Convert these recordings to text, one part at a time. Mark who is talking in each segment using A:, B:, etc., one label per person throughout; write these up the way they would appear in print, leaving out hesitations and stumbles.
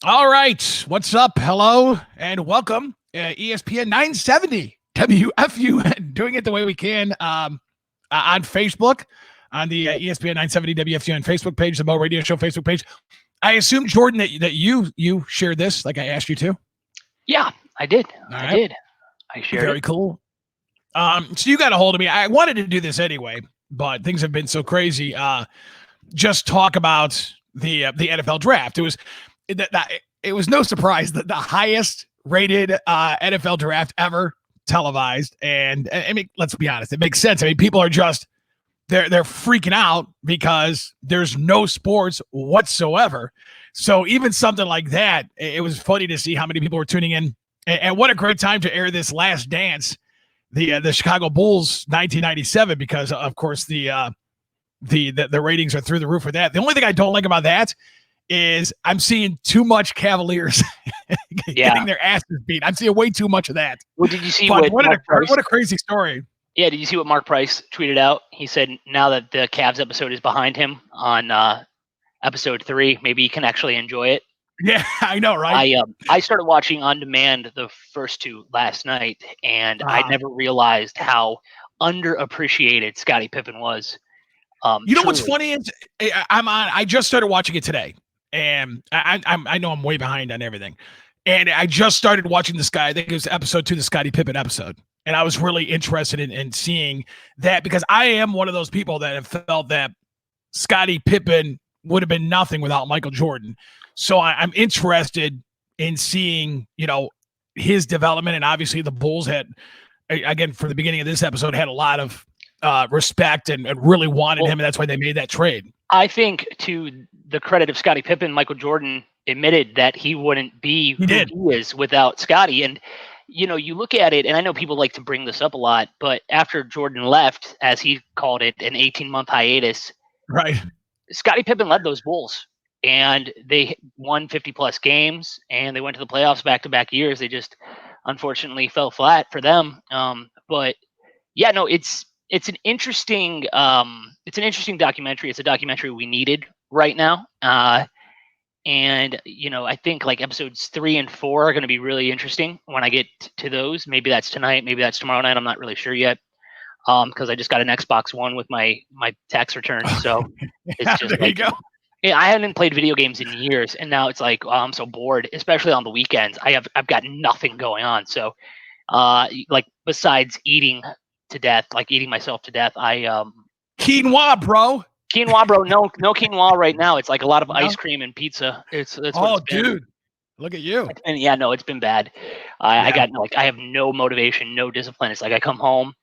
A: All right. What's up? Hello and welcome. ESPN 970 WFUN, doing it the way we can on Facebook, on the ESPN 970 WFUN Facebook page, the Mo Radio Show Facebook page. I assume, Jordan, that you shared this like I asked you to.
B: Yeah, I did.
A: All
B: I
A: right.
B: did. I shared
A: Very
B: it.
A: cool. So you got a hold of me. I wanted to do this anyway, but things have been so crazy. Just talk about the NFL draft. It was no surprise that the highest rated NFL draft ever televised. And I mean, let's be honest, it makes sense. I mean, people are just they're freaking out because there's no sports whatsoever. So even something like that, it was funny to see how many people were tuning in. And what a great time to air this Last Dance, the Chicago Bulls 1997, because of course the ratings are through the roof for that. The only thing I don't like about that is I'm seeing too much Cavaliers getting their asses beat. I'm seeing way too much of that.
B: Well, did you see
A: what
B: what
A: a crazy story?
B: Yeah, did you see what Mark Price tweeted out? He said now that the Cavs episode is behind him on episode 3, maybe he can actually enjoy it.
A: Yeah, I know, right?
B: I started watching on demand the first 2 last night, and I never realized how underappreciated Scottie Pippen was.
A: You know what's funny is I just started watching it today, and I know I'm way behind on everything, and I just started watching this guy. I think it was episode 2, the Scottie Pippen episode, and I was really interested in seeing that because I am one of those people that have felt that Scottie Pippen would have been nothing without Michael Jordan. So I'm interested in seeing, his development. And obviously the Bulls had, again, for the beginning of this episode, had a lot of respect and really wanted him. And that's why they made that trade.
B: I think to the credit of Scottie Pippen, Michael Jordan admitted that he wouldn't be who he is without Scottie. And, you look at it, and I know people like to bring this up a lot, but after Jordan left, as he called it, an 18-month hiatus,
A: right?
B: Scottie Pippen led those Bulls. And they won 50-plus games, and they went to the playoffs back-to-back years. They just, unfortunately, fell flat for them. But yeah, no, it's an interesting documentary. It's a documentary we needed right now. And I think like episodes 3 and 4 are going to be really interesting when I get to those. Maybe that's tonight. Maybe that's tomorrow night. I'm not really sure yet. Because I just got an Xbox One with my tax return. So it's just
A: there you go.
B: Yeah, I hadn't played video games in years, and now it's like, I'm so bored, especially on the weekends. I've got nothing going on. So, like besides eating myself to death,
A: quinoa, bro.
B: Quinoa, bro. No quinoa right now. It's like a lot of ice cream and pizza. That's
A: dude, look at you.
B: And yeah, no, it's been bad. I have no motivation, no discipline. It's like I come home,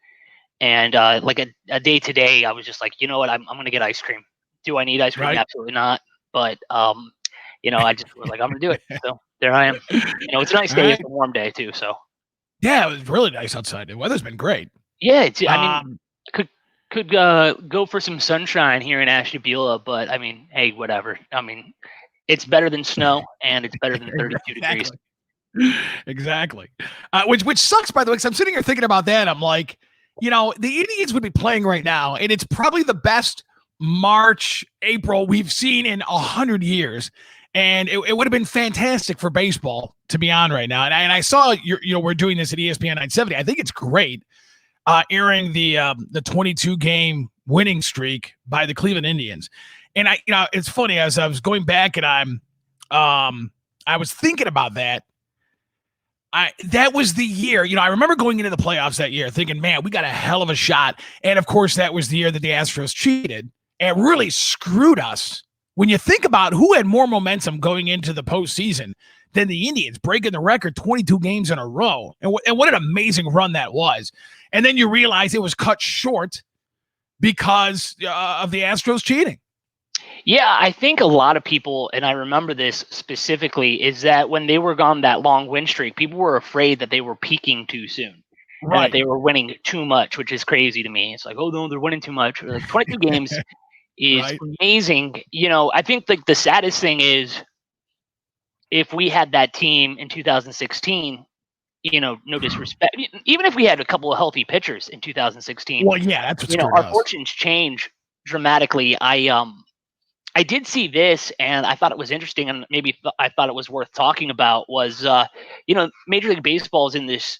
B: and like a day today, I was just like, you know what, I'm gonna get ice cream. Do I need ice cream? Right. Absolutely not. But I just was like, I'm gonna do it. So there I am. It's a nice day. Right. It's a warm day too. So
A: yeah, it was really nice outside. The weather's been great.
B: Yeah, I mean, could go for some sunshine here in Ashtabula, but I mean, hey, whatever. I mean, it's better than snow, and it's better than 32 degrees.
A: Exactly. Which sucks, by the way, because I'm sitting here thinking about that. I'm like, the Indians would be playing right now, and it's probably the best March, April we've seen in 100 years. And it would have been fantastic for baseball to be on right now. And I saw we're doing this at ESPN 970. I think it's great airing the 22 game winning streak by the Cleveland Indians. And it's funny, as I was going back and I was thinking about that. That was the year, I remember going into the playoffs that year thinking, man, we got a hell of a shot. And of course, that was the year that the Astros cheated and really screwed us. When you think about who had more momentum going into the postseason than the Indians, breaking the record 22 games in a row. And what an amazing run that was. And then you realize it was cut short because of the Astros cheating.
B: Yeah, I think a lot of people, and I remember this specifically, is that when they were gone that long win streak, people were afraid that they were peaking too soon. Right. And that they were winning too much, which is crazy to me. It's like, oh, no, they're winning too much. Like 22 games is right. Amazing. I think like the saddest thing is if we had that team in 2016, no disrespect, even if we had a couple of healthy pitchers in 2016.
A: Well, yeah, that's what's
B: our fortunes change dramatically. I did see this, and I thought it was interesting, and maybe I thought it was worth talking about. Was Major League Baseball is in this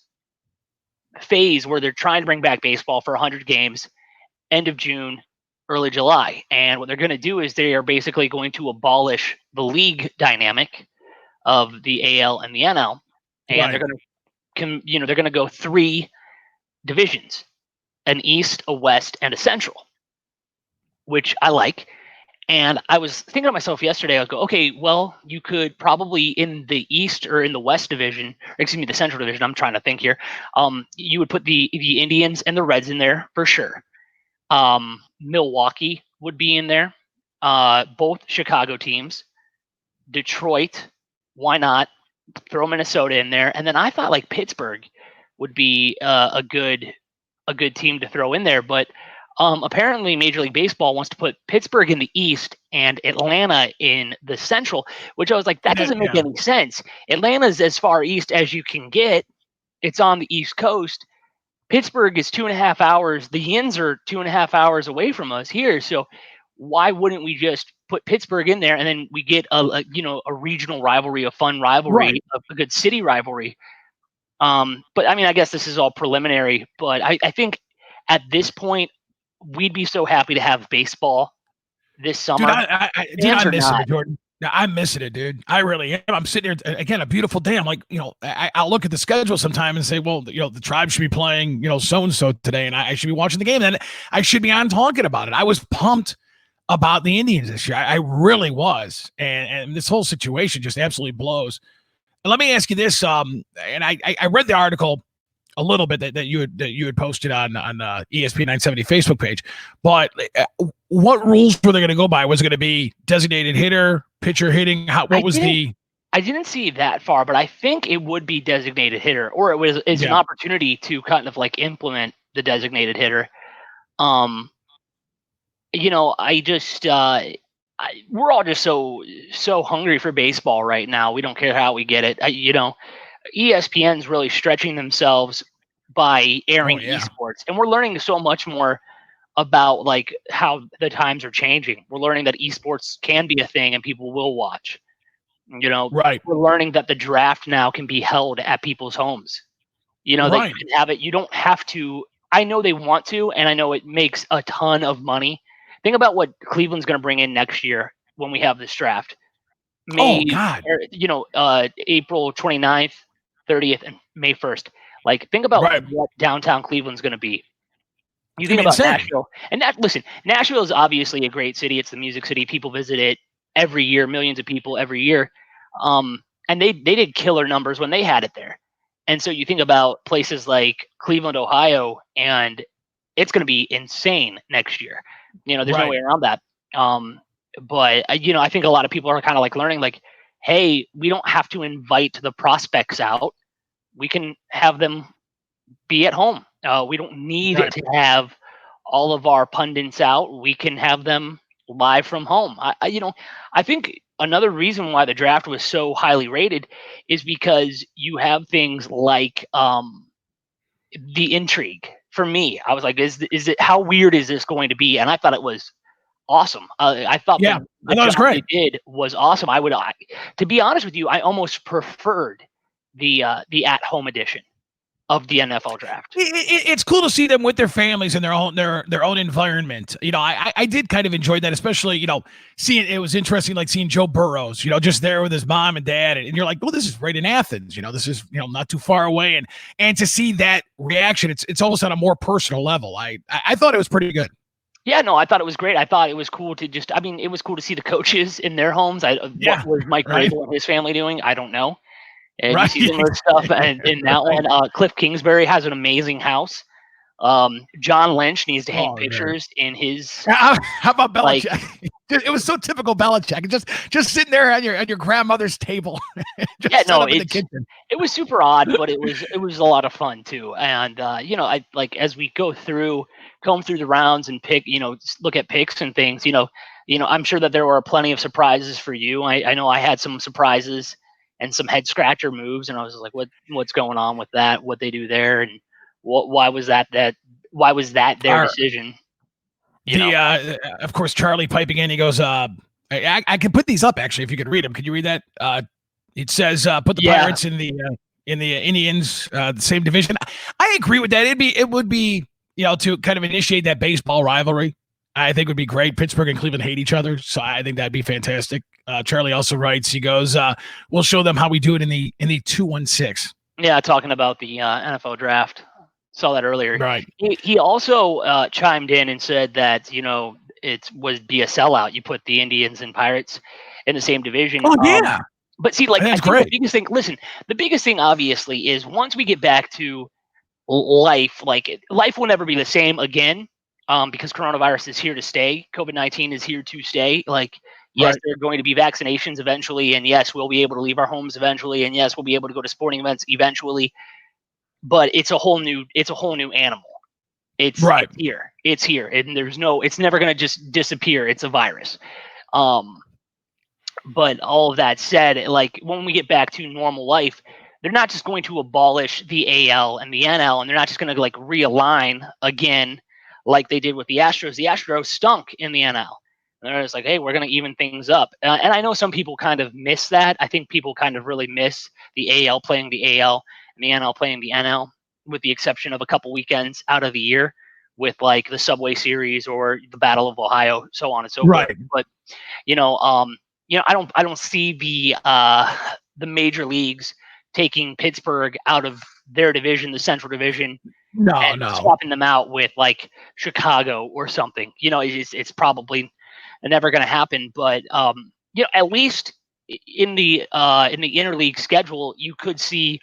B: phase where they're trying to bring back baseball for 100 games, end of June, early July, and what they're going to do is they are basically going to abolish the league dynamic of the AL and the NL, and they're
A: Right.
B: going they're going to go three divisions: an East, a West, and a Central, which I like. And I was thinking to myself yesterday, I was go, okay, well, you could probably in the East or in the West division, or excuse me, the Central division. I'm trying to think here. You would put the Indians and the Reds in there for sure. Milwaukee would be in there. Both Chicago teams. Detroit, why not? Throw Minnesota in there, and then I thought like Pittsburgh would be a good team to throw in there, but apparently Major League Baseball wants to put Pittsburgh in the East and Atlanta in the Central, which I was like, that doesn't make
A: Yeah.
B: any sense. Atlanta's as far east as you can get. It's on the East Coast. Pittsburgh is 2.5 hours. The Yins are 2.5 hours away from us here. So why wouldn't we just put Pittsburgh in there and then we get a regional rivalry, a fun rivalry,
A: Right.
B: a good city rivalry? But I mean, I guess this is all preliminary. But I think at this point, we'd be so happy to have baseball this
A: Dude,
B: summer.
A: I'm
B: Fans are
A: missing
B: not.
A: it, Jordan. Yeah, I'm missing it, dude. I really am. I'm sitting here again, a beautiful day. I'm like, I'll look at the schedule sometime and say, well, the tribe should be playing, so and so today, and I should be watching the game. And I should be on talking about it. I was pumped about the Indians this year. I really was, and this whole situation just absolutely blows. And let me ask you this. And I read the article a little bit that you had posted on ESPN 970 Facebook page, but what rules were they going to go by? Was it going to be designated hitter, pitcher hitting? What was the?
B: I didn't see that far, but I think it would be designated hitter, or it's an
A: Yeah.
B: opportunity to kind of like implement the designated hitter. Um, I just we're all just so hungry for baseball right now. We don't care how we get it. ESPN's really stretching themselves by
A: Oh
B: airing
A: yeah.
B: esports, and we're learning so much more about like how the times are changing. We're learning that esports can be a thing and people will watch.
A: Right.
B: We're learning that the draft now can be held at people's homes. That you
A: Right.
B: can have it. You don't have to. I know they want to, and I know it makes a ton of money. Think about what Cleveland's going to bring in next year when we have this draft.
A: Oh
B: May,
A: God.
B: April 29th, 30th, and May 1st. Like, think about
A: Right.
B: what downtown Cleveland's going to be. You
A: It's gonna
B: think
A: be
B: about
A: insane.
B: Nashville, and listen, Nashville is obviously a great city. It's the music city. People visit it every year, millions of people every year. And they did killer numbers when they had it there. And so you think about places like Cleveland, Ohio, and it's going to be insane next year. There's no way
A: Right.
B: around that. But I think a lot of people are kind of like learning, like, hey, we don't have to invite the prospects out. We can have them be at home. We don't need
A: Right.
B: to have all of our pundits out. We can have them live from home. I think another reason why the draft was so highly rated is because you have things like the intrigue. For me, I was like, is it how weird is this going to be? And I thought it was awesome. I thought
A: Yeah. I
B: the
A: thought it was
B: job they
A: great.
B: did was awesome. To be honest with you, I almost preferred the at home edition of the NFL draft.
A: It's cool to see them with their families and their own environment. I did kind of enjoy that, especially seeing it was interesting, like seeing Joe Burrows, just there with his mom and dad, and you're like, well, this is right in Athens. This is not too far away, and to see that reaction, it's almost on a more personal level. I thought it was pretty good.
B: Yeah, no, I thought it was great. I thought it was cool to just. I mean, it was cool to see the coaches in their homes. What
A: Yeah.
B: was Mike
A: Right.
B: Vrabel and his family doing? I don't know. And you
A: Right.
B: see some of the stuff and in that
A: Right.
B: one. Cliff Kingsbury has an amazing house. John Lynch needs to hang
A: Oh man.
B: pictures in his
A: How about
B: like.
A: Belichick? It was so typical Belichick. Just sitting there on your grandmother's table,
B: Yeah,
A: just set
B: no,
A: up in the kitchen.
B: it was super odd, but it was a lot of fun too. And I like as we comb through the rounds and pick, look at picks and things. I'm sure that there were plenty of surprises for you. I know I had some surprises and some head scratcher moves, and I was like, what's going on with that? What they do there, and why was why was that their
A: Our
B: decision?
A: the Of course, Charlie piping in. He goes, I can put these up actually if you could read them. Could you read that? It says put the Pirates in the Indians, the same division. I agree with that. It would be to kind of initiate that baseball rivalry. I think would be great. Pittsburgh and Cleveland hate each other, so I think that'd be fantastic. Charlie also writes. He goes, "We'll show them how we do it in the 216."
B: Yeah, talking about the NFL draft. Saw that earlier.
A: Right.
B: He also chimed in and said that it would be a sellout. You put the Indians and Pirates in the same division.
A: Oh yeah.
B: But see, like, I think
A: great.
B: the biggest thing. Listen, the biggest thing obviously is once we get back to life, life will never be the same again. Because coronavirus is here to stay. COVID-19 is here to stay. Like, yes, there are going to be vaccinations eventually, and yes, we'll be able to leave our homes eventually, and yes, we'll be able to go to sporting events eventually. But it's a whole new animal. It's here. It's here, and it's never going to just disappear. It's a virus. But all of that said, like, when we get back to normal life, they're not just going to abolish the AL and the NL, and they're not just going to like realign again like they did with the Astros. The Astros stunk in the NL. And they're just like, hey, we're going to even things up. And I know some people kind of miss that. I think people kind of really miss the AL playing the AL and the NL playing the NL, with the exception of a couple weekends out of the year with like the Subway Series or the Battle of Ohio, so on and so forth. But I don't see the major leagues taking Pittsburgh out of their division, the Central Division, and swapping them out with like Chicago or something. It's probably never going to happen. But at least in the interleague schedule, you could see.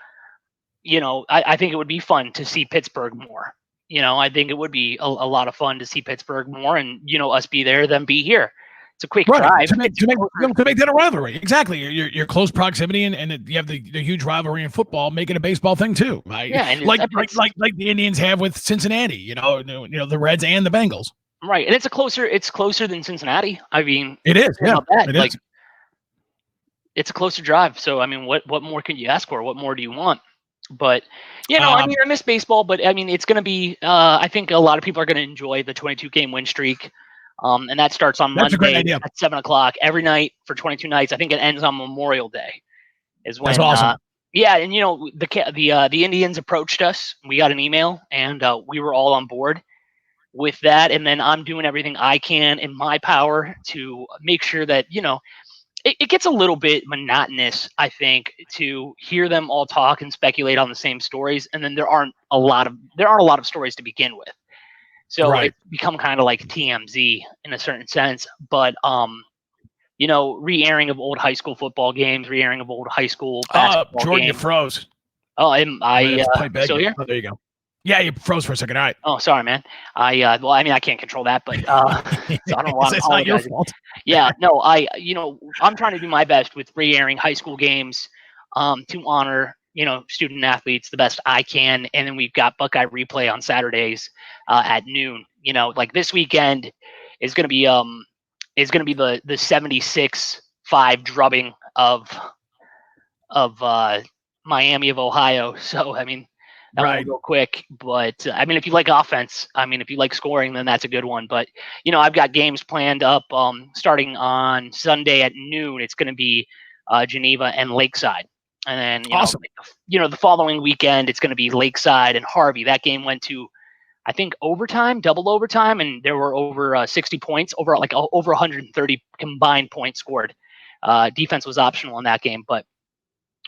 B: I think it would be fun to see Pittsburgh more. I think it would be a lot of fun to see Pittsburgh more, and us be there, them be here. It's a quick drive
A: to make that a rivalry. Exactly, your close proximity, and you have the huge rivalry in football, making a baseball thing too. Right? Yeah, and like the Indians have with Cincinnati. The Reds and the Bengals.
B: Right, and it's closer than Cincinnati. I mean,
A: it is. Yeah, it is.
B: It's a closer drive. So I mean, what more can you ask for? What more do you want? But I miss baseball, but I mean, it's going to be. I think a lot of people are going to enjoy the 22-game win streak. And that starts on Monday at 7:00 every night for 22 nights. I think it ends on Memorial Day. Is when.
A: That's awesome.
B: And the Indians approached us. We got an email, and we were all on board with that. And then I'm doing everything I can in my power to make sure that it gets a little bit monotonous. I think to hear them all talk and speculate on the same stories, and then there aren't a lot of stories to begin with. So it's become kind of like TMZ in a certain sense, but re-airing of old high school football games, re-airing of old high school basketball
A: Jordan,
B: games.
A: You froze.
B: Oh, I still here?
A: Oh, there you go. Yeah, you froze for a second. All right.
B: Oh, sorry, man. I can't control that, but so I don't know why I'm
A: not your fault.
B: Yeah, no, I'm trying to do my best with re-airing high school games to honor student athletes the best I can. And then we've got Buckeye Replay on Saturdays at noon. Like this weekend is going to be the 76-5 drubbing of Miami of Ohio. So I mean, that won't go quick. But I mean, if you like offense, if you like scoring, then that's a good one. But I've got games planned up starting on Sunday at noon. It's going to be Geneva and Lakeside. And then,
A: awesome.
B: The following weekend, it's going to be Lakeside and Harvey. That game went to, I think, double overtime, and there were over 60 points, over 130 combined points scored. Defense was optional in that game, but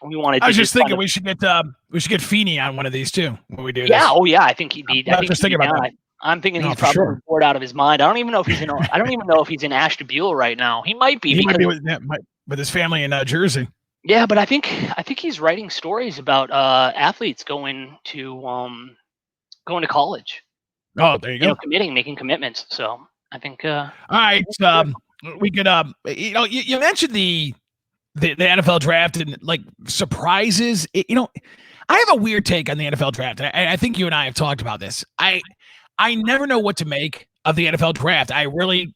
B: we wanted.
A: I was just thinking we should get Feeney on one of these too when we do this.
B: Oh yeah, I think he'd be. I'm thinking he's probably
A: sure.
B: bored out of his mind. I don't even know if he's in. I don't even know if he's in Ashtabula right now. He might be.
A: He might be with his family in Jersey.
B: Yeah, but I think he's writing stories about athletes going to college.
A: Oh, there you go.
B: Making commitments. So I think.
A: All right, we could. You mentioned the NFL draft and like surprises. I have a weird take on the NFL draft. I think you and I have talked about this. I never know what to make of the NFL draft. I really,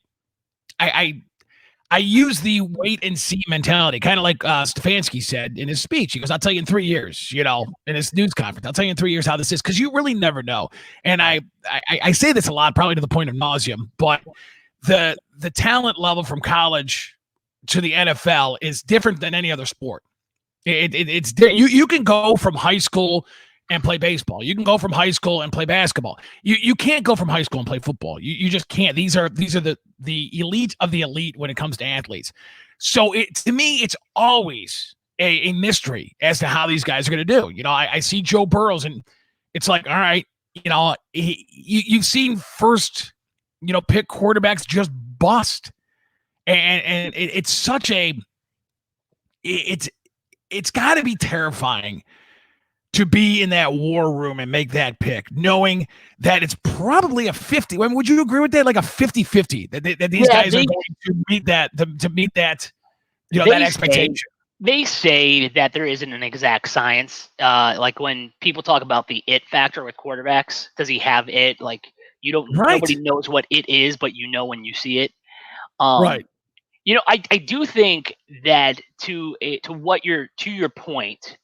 A: I use the wait and see mentality, kind of like Stefanski said in his speech. He goes, I'll tell you in 3 years, in his news conference, I'll tell you in 3 years how this is, because you really never know. And I say this a lot, probably to the point of nauseum, but the talent level from college to the NFL is different than any other sport. You can go from high school and play baseball. You can go from high school and play basketball. You can't go from high school and play football. You just can't. These are the elite of the elite when it comes to athletes. So to me, it's always a mystery as to how these guys are going to do. You know, I see Joe Burrows, and it's like, all right, you know, you've seen first, you know, pick quarterbacks just bust, and it's such a it's got to be terrifying to be in that war room and make that pick, knowing that it's probably a 50. I mean, would you agree with that? Like a 50-50 that these guys are going to meet that, to meet that, you know, that expectation.
B: They say that there isn't an exact science. Like when people talk about the it factor with quarterbacks, does he have it? Like you don't, nobody knows what it is, but you know when you see it.
A: Right.
B: You know, I do think that to your point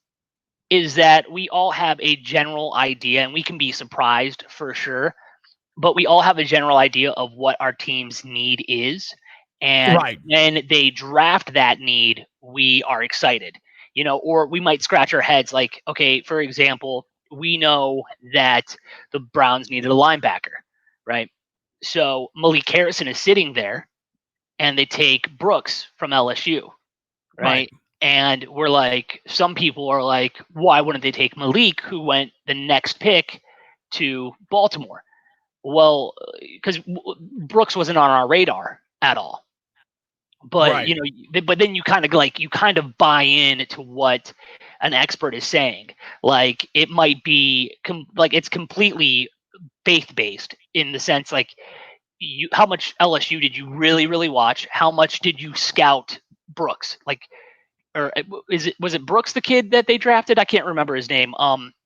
B: is that we all have a general idea, and we can be surprised for sure, but we all have a general idea of what our team's need is. And when they draft that need, we are excited, you know, or we might scratch our heads like, okay, for example, we know that the Browns needed a linebacker, right? So Malik Harrison is sitting there, and they take Brooks from LSU, right? And we're like, some people are like, why wouldn't they take Malik, who went the next pick to Baltimore? Well, because Brooks wasn't on our radar at all. But you know, but then you kind of buy in to what an expert is saying. Like it might be like it's completely faith based in the sense like how much LSU did you really watch? How much did you scout Brooks? Like, or was it Brooks the kid that they drafted? I can't remember his name.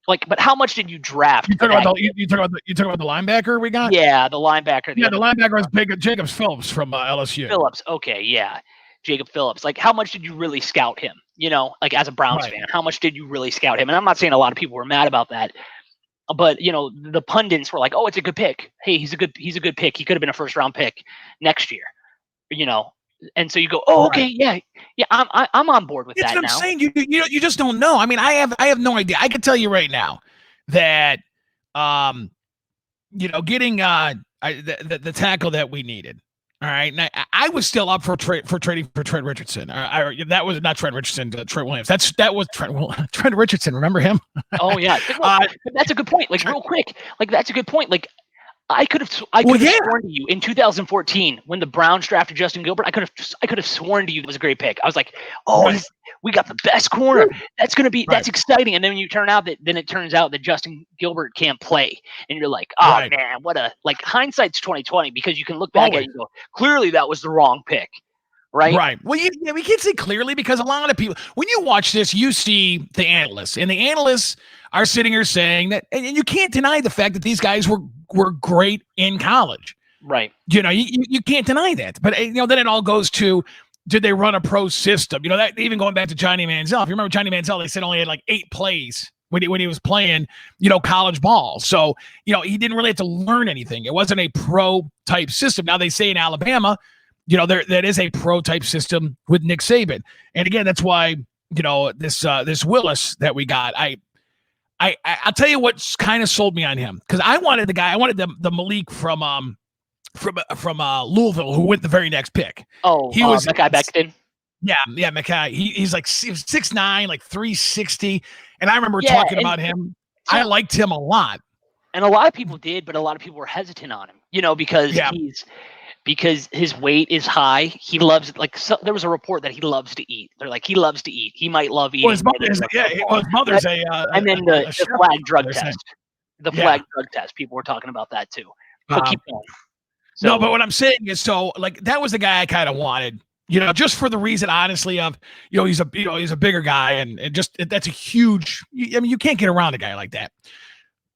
B: But how much did you draft?
A: You talk about the linebacker we got?
B: Yeah, the linebacker.
A: The linebacker was Jacob Phillips from LSU.
B: Phillips, okay, yeah, Jacob Phillips. Like, how much did you really scout him? You know, like as a Browns fan, how much did you really scout him? And I'm not saying a lot of people were mad about that, but you know, the pundits were like, "Oh, it's a good pick. Hey, he's a good pick. He could have been a first round pick next year." You know. And so you go, oh, okay, yeah, I'm on board with that now.
A: That's what I'm saying. You just don't know. I mean, I have no idea. I can tell you right now that, you know, getting the tackle that we needed. All right, and I was still up for trading for Trent Richardson. That was not Trent Richardson, Trent Williams. That was Trent Richardson. Remember him?
B: Oh yeah, that's a good point. Like real quick, like that's a good point. Like. I could have sworn to you in 2014 when the Browns drafted Justin Gilbert. I could have sworn to you it was a great pick. I was like, we got the best corner. That's that's exciting. And then it turns out that Justin Gilbert can't play, and you're like, oh man, hindsight's 2020 because you can look back at it and go, clearly that was the wrong pick. Right.
A: Well, we can't say clearly because a lot of people, when you watch this, you see the analysts, and the analysts are sitting here saying that, and you can't deny the fact that these guys were great in college.
B: Right.
A: You know, you can't deny that. But you know, then it all goes to, did they run a pro system? You know, that even going back to Johnny Manziel. If you remember Johnny Manziel, they said only had like 8 plays when he was playing, you know, college ball. So, you know, he didn't really have to learn anything. It wasn't a pro type system. Now they say in Alabama, you know, that is a pro type system with Nick Saban. And again, that's why, you know, this Willis that we got, I'll tell you what's kind of sold me on him, because I wanted the Malik from Louisville, who went the very next pick.
B: Oh, he was Mekhi Becton.
A: Yeah, Mekhi. He's like 6'9", like 360, and I remember talking about him. I liked him a lot,
B: and a lot of people did, but a lot of people were hesitant on him. You know, because because his weight is high. He loves there was a report that he loves to eat. They're like, he loves to eat. He might love eating.
A: Well, his mother's
B: and then the flag drug test. The flag drug test. People were talking about that too. But keep going. So,
A: no, but what I'm saying is, so like that was the guy I kind of wanted. You know, just for the reason, honestly, of he's a bigger guy, and just that's a huge. I mean, you can't get around a guy like that.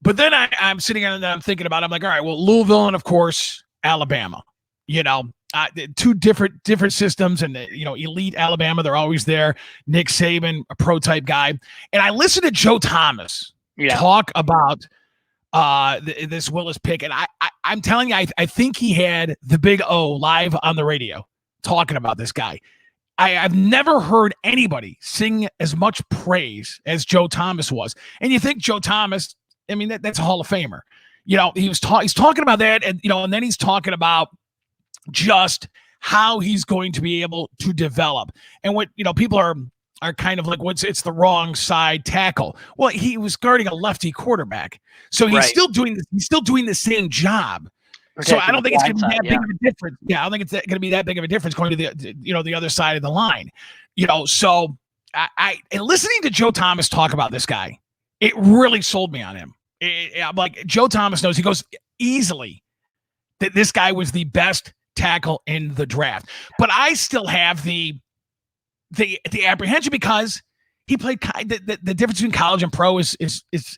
A: But then I'm sitting and I'm thinking about it. I'm like, all right, well, Louisville and of course Alabama. You know, 2 different systems, and you know, elite Alabama, they're always there. Nick Saban, a pro type guy, and I listened to Joe Thomas talk about this Willis pick, and I'm telling you, I think he had the Big O live on the radio talking about this guy. I've never heard anybody sing as much praise as Joe Thomas was. And you think Joe Thomas, I mean, that's a Hall of Famer. He's talking about that, and then he's talking about just how he's going to be able to develop. And what people are kind of like, it's the wrong side tackle. Well, he was guarding a lefty quarterback, so he's still doing this. He's still doing the same job. So I don't think it's going to be that big of a difference. Yeah, I don't think it's going to be that big of a difference going to the other side of the line. So I listening to Joe Thomas talk about this guy, it really sold me on him. I'm like, Joe Thomas knows, he goes easily that this guy was the best tackle in the draft. But I still have the apprehension because he played the difference between college and pro is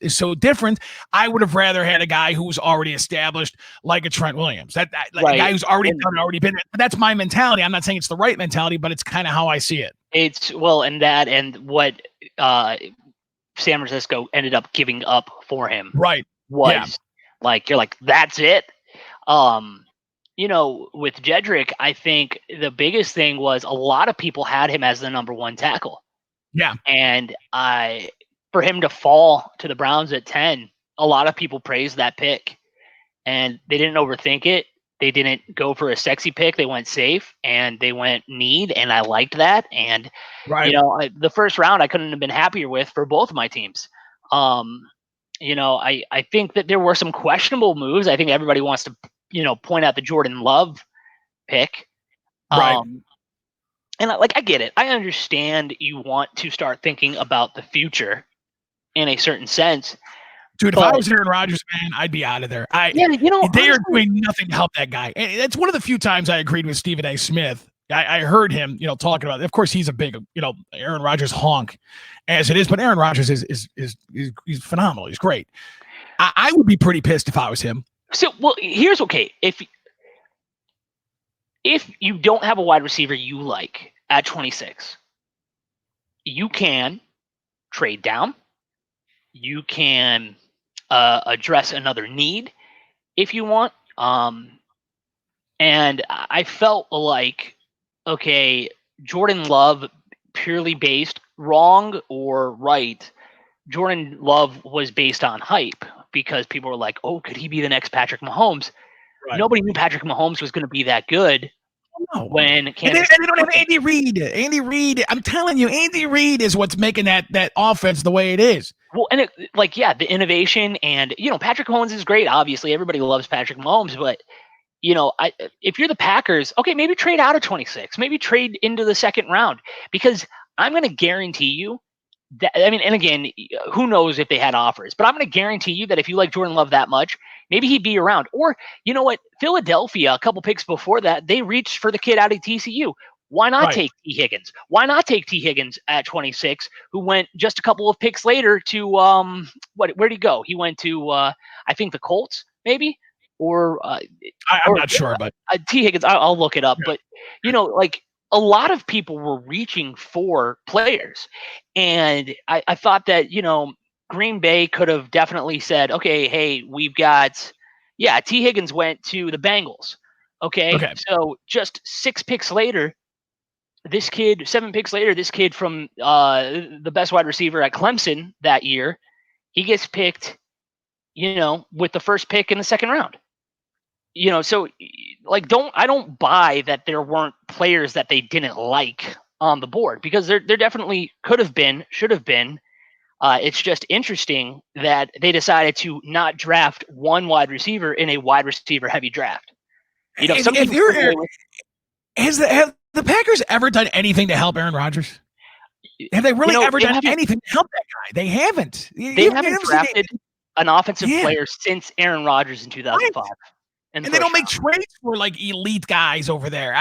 A: so different. I would have rather had a guy who was already established, like a Trent Williams, a guy who's already been. But that's my mentality. I'm not saying it's the right mentality, but it's kind of how I see it.
B: It's and what San Francisco ended up giving up for him, was like, you're like, that's it. With Jedrick, I think the biggest thing was a lot of people had him as the number one tackle.
A: Yeah.
B: And for him to fall to the Browns at 10, a lot of people praised that pick, and they didn't overthink it. They didn't go for a sexy pick. They went safe, and they went need, and I liked that. And, the first round I couldn't have been happier with for both of my teams. I think that there were some questionable moves. I think everybody wants to, point out the Jordan Love pick.
A: Right.
B: And I get it. I understand you want to start thinking about the future in a certain sense.
A: Dude, if I was Aaron Rodgers, man, I'd be out of there. They are doing nothing to help that guy. And it's one of the few times I agreed with Stephen A. Smith. I heard him, talking about it. Of course, he's a big, Aaron Rodgers honk as it is, but Aaron Rodgers is he's phenomenal. He's great. I would be pretty pissed if I was him.
B: So, here's okay. If you don't have a wide receiver you like at 26, you can trade down. You can address another need if you want. And I felt like, okay, Jordan Love, purely based, wrong or right, Jordan Love was based on hype because people were like, oh, could he be the next Patrick Mahomes? Right. Nobody knew Patrick Mahomes was going to be that good.
A: No. And they don't have Andy Reid. Andy Reid, I'm telling you, Andy Reid is what's making that offense the way it is.
B: Well, and the innovation, and Patrick Mahomes is great. Obviously, everybody loves Patrick Mahomes, but if you're the Packers, okay, maybe trade out of 26, maybe trade into the second round, because I'm going to guarantee you that, and again, who knows if they had offers, but I'm going to guarantee you that if you like Jordan Love that much, maybe he'd be around. Or, you know what, Philadelphia, a couple picks before that, they reached for the kid out of TCU. Why not take T. Higgins? Why not take T. Higgins at 26, who went just a couple of picks later to, where'd he go? He went to, I think the Colts, maybe? Or
A: I'm not sure, but
B: T. Higgins, I'll look it up. Yeah. But, a lot of people were reaching for players. And I thought that, Green Bay could have definitely said, okay, hey, we've got, T. Higgins went to the Bengals. Okay. So just 7 picks later, this kid from the best wide receiver at Clemson that year, he gets picked, with the first pick in the second round. So I don't buy that there weren't players that they didn't like on the board, because there definitely could have been, should have been. It's just interesting that they decided to not draft one wide receiver in a wide receiver heavy draft.
A: Have the Packers ever done anything to help Aaron Rodgers? Have they really ever done anything to help that guy? They haven't.
B: They haven't drafted an offensive player since Aaron Rodgers in 2005.
A: And they don't make trades for elite guys over there.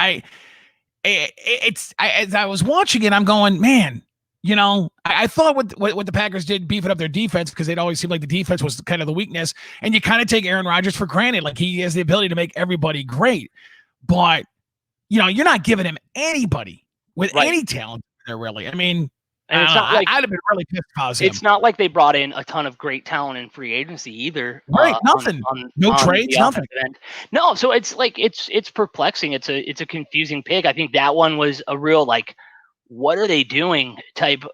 A: As I was watching it, I'm going, man, I thought what the Packers did, beefing up their defense, because it always seemed like the defense was kind of the weakness, and you kind of take Aaron Rodgers for granted. Like, he has the ability to make everybody great, but you're not giving him anybody with any talent there, really.
B: And it's not
A: I'd have been really pissed if I was him.
B: It's not like they brought in a ton of great talent in free agency either.
A: Right, nothing. No trades, nothing.
B: No, so it's it's perplexing. It's a confusing pick. I think that one was a real what are they doing type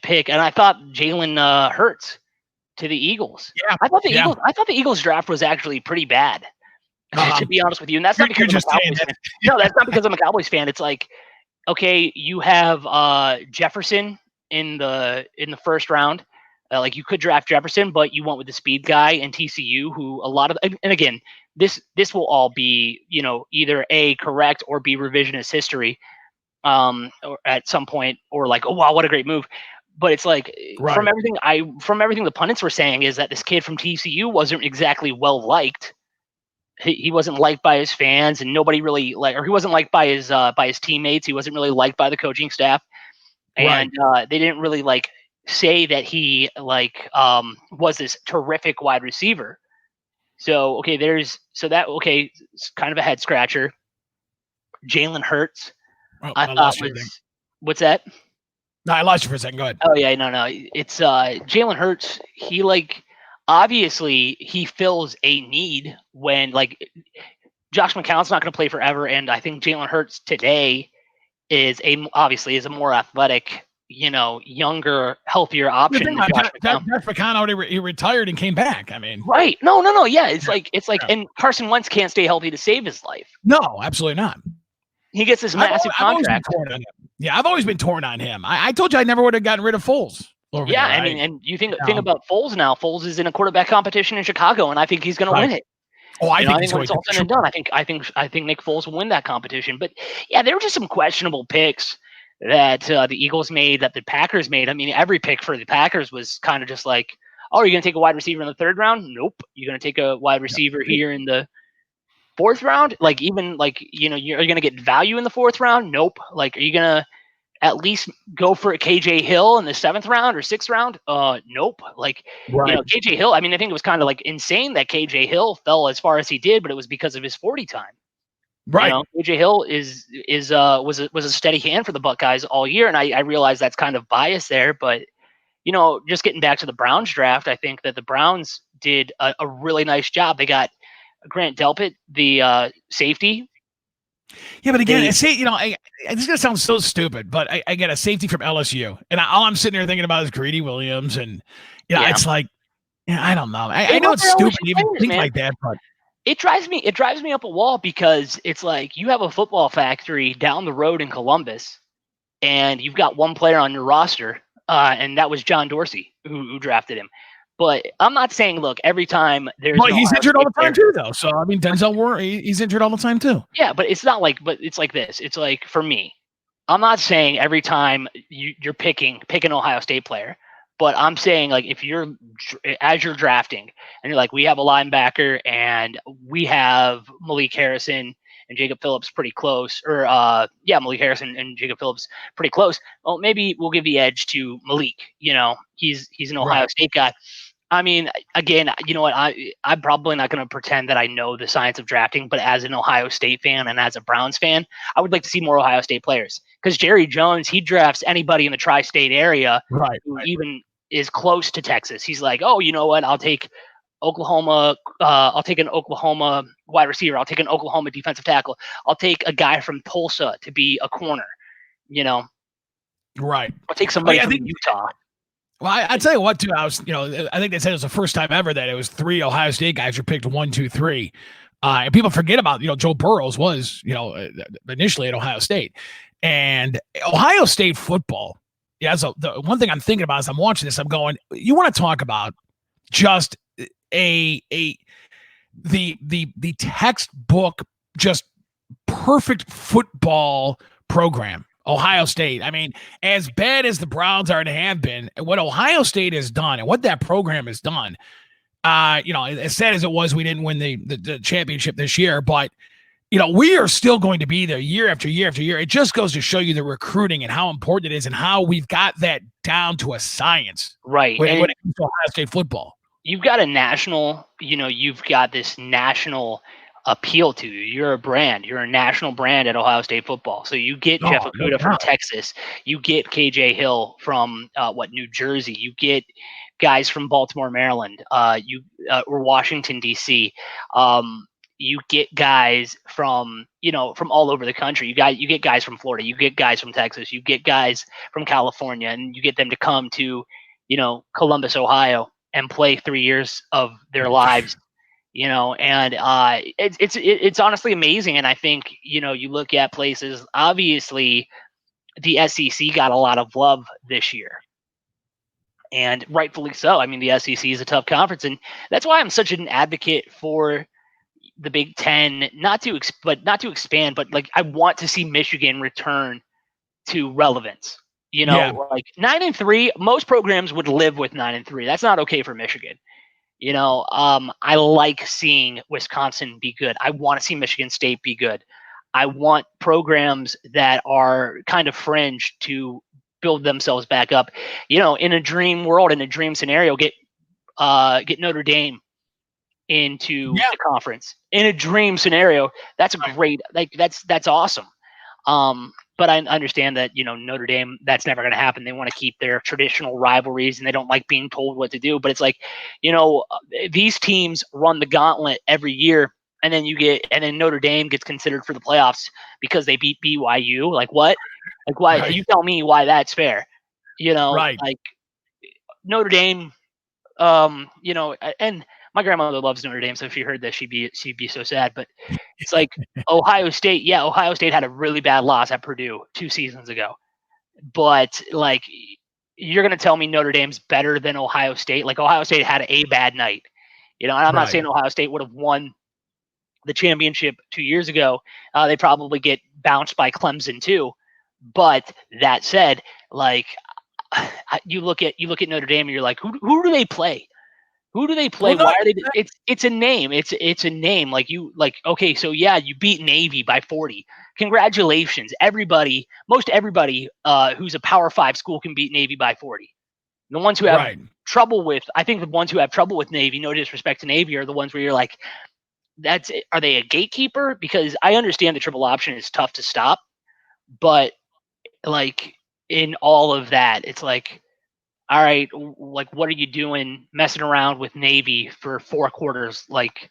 B: pick. And I thought Jalen Hurts to the Eagles.
A: Yeah,
B: I thought the
A: yeah.
B: Eagles draft was actually pretty bad, to be honest with you. And that's not because
A: You're
B: I'm a
A: just saying
B: Cowboys
A: that.
B: fan. No, that's not because I'm a Cowboys fan. It's like, okay, you have Jefferson in the first round. Like you could draft Jefferson, but you went with the speed guy in TCU, who a lot of, and again, this will all be, either A, correct, or B, revisionist history, or at some point, or like, oh wow, what a great move. But it's like,
A: Right.
B: from everything the pundits were saying, is that this kid from TCU wasn't exactly well liked. He wasn't liked by his fans, and nobody really or he wasn't liked by his teammates. He wasn't really liked by the coaching staff,
A: Right.
B: and they didn't really say that he was this terrific wide receiver. So okay, it's kind of a head scratcher. Jalen Hurts,
A: Oh,
B: I
A: I
B: thought
A: lost you there.
B: was what's that?
A: No, I lost you for a second. Go ahead.
B: Oh yeah, no. It's Jalen Hurts. He obviously he fills a need when Josh McCown's not going to play forever, and I think Jalen Hurts today obviously is a more athletic, younger, healthier
A: The
B: option
A: thing
B: than
A: about
B: Josh
A: Josh
B: McCown.
A: McCown already he retired and came back. I mean,
B: Right? No. Yeah, it's
A: yeah,
B: like
A: yeah.
B: and Carson Wentz can't stay healthy to save his life.
A: No, absolutely not.
B: He gets this massive
A: I've always been
B: contract.
A: torn on him. Yeah, I've always been torn on him. I told you I never would have gotten rid of Foles over
B: Yeah,
A: there.
B: I mean, and you think
A: You know,
B: about Foles now. Foles is in a quarterback competition in Chicago, and I think he's going to
A: right.
B: win it.
A: Oh, I
B: I
A: think
B: think
A: he's
B: when
A: going
B: it's
A: to
B: all
A: for
B: said and
A: sure.
B: done, I think Nick Foles will win that competition. But yeah, there were just some questionable picks that the Eagles made, that the Packers made. I mean, every pick for the Packers was kind of just like, oh, you're going to take a wide receiver in the third round? Nope. You're going to take a wide receiver here in the fourth round? You're going to get value in the fourth round? Nope. Are you going to at least go for a KJ Hill in the seventh round or sixth round? Nope.
A: Right.
B: KJ Hill, I mean, I think it was kind of insane that KJ Hill fell as far as he did, but it was because of his 40 time.
A: Right.
B: KJ Hill was a steady hand for the Buckeyes all year, and I realize that's kind of biased there, but just getting back to the Browns draft, I think that the Browns did a really nice job. They got Grant Delpit, the safety.
A: Yeah, but again,
B: They
A: see, this is gonna sound so stupid, but I get a safety from LSU, and all I'm sitting here thinking about is Greedy Williams, and
B: yeah,
A: it's like, I don't know.
B: they
A: I know
B: were
A: it's
B: their
A: stupid
B: LSU
A: to even
B: players,
A: think
B: man.
A: like that, but
B: It drives me up a wall, because it's like you have a football factory down the road in Columbus, and you've got one player on your roster, and that was John Dorsey who drafted him. But I'm not saying, look, every time there's an
A: he's
B: Ohio
A: injured all
B: State
A: the time
B: player.
A: too, though. So I mean, Denzel Ward, he's injured all the time too.
B: Yeah, but it's not but it's like this. It's like, for me, I'm not saying every time you're pick an Ohio State player, but I'm saying, if as you're drafting and you're like, we have a linebacker and we have Malik Harrison and Jacob Phillips pretty close, or Malik Harrison and Jacob Phillips pretty close. Well, maybe we'll give the edge to Malik. He's an Ohio
A: Right.
B: State guy. I mean, again, you know what? I'm probably not going to pretend that I know the science of drafting, but as an Ohio State fan and as a Browns fan, I would like to see more Ohio State players, because Jerry Jones, he drafts anybody in the tri-state area
A: Right.
B: who even is close to Texas. He's like, oh, you know what? I'll take Oklahoma. I'll take an Oklahoma wide receiver. I'll take an Oklahoma defensive tackle. I'll take a guy from Tulsa to be a corner.
A: Right.
B: I'll take somebody
A: I
B: from
A: think.
B: Utah.
A: Well, I tell you what, too. I think they said it was the first time ever that it was 3 Ohio State guys who picked 1, 2, 3. And people forget about, Joe Burrows was, initially at Ohio State, and Ohio State football. Yeah. So the one thing I'm thinking about as I'm watching this, I'm going, you want to talk about just the textbook, just perfect football program. Ohio State. I mean, as bad as the Browns are and have been, what Ohio State has done and what that program has done, as sad as it was, we didn't win the championship this year, but we are still going to be there year after year after year. It just goes to show you the recruiting and how important it is and how we've got that down to a science.
B: Right.
A: When it comes to Ohio State football.
B: You've got you've got this national appeal to you. You're a brand. You're a national brand at Ohio State football. So you get Jeff
A: No
B: Okudah from Texas. You get KJ Hill from New Jersey. You get guys from Baltimore, Maryland. Or Washington D.C. you get guys from, from all over the country. You get guys from Florida, you get guys from Texas, you get guys from California, and you get them to come to, Columbus, Ohio, and play 3 years of their lives. And it's honestly amazing. And I think, you look at places, obviously the SEC got a lot of love this year, and rightfully so. I mean, the SEC is a tough conference, and that's why I'm such an advocate for the Big Ten, not to expand, but like I want to see Michigan return to relevance.
A: Yeah.
B: Like 9-3, most programs would live with 9-3. That's not okay for Michigan. I like seeing Wisconsin be good. I want to see Michigan State be good. I want programs that are kind of fringe to build themselves back up. In a dream world, in a dream scenario, get Notre Dame into the conference. In a dream scenario, that's a great, like that's awesome. But I understand that, Notre Dame, that's never going to happen. They want to keep their traditional rivalries, and they don't like being told what to do. But it's like, these teams run the gauntlet every year, and then Notre Dame gets considered for the playoffs because they beat BYU. Like what? Like why?
A: Right.
B: You tell me why that's fair.
A: Right.
B: Like Notre Dame, and my grandmother loves Notre Dame, so if she heard this, she'd be so sad. But it's like Ohio State. Yeah, Ohio State had a really bad loss at Purdue 2 seasons ago. But like, you're gonna tell me Notre Dame's better than Ohio State? Like Ohio State had a bad night. And I'm not saying Ohio State would have won the championship 2 years ago. They probably get bounced by Clemson too. But that said, like you look at Notre Dame and you're like, who do they play? Who do they play?
A: Well, no,
B: Why are they? It's a name. It's a name. Okay, so yeah, you beat Navy by 40. Congratulations, everybody. Most everybody who's a Power 5 school can beat Navy by 40. The ones who have trouble with, I think the ones who have trouble with Navy, no disrespect to Navy, are the ones where you're like, are they a gatekeeper? Because I understand the triple option is tough to stop, but like in all of that, it's like, all right, like what are you doing messing around with Navy for 4 quarters like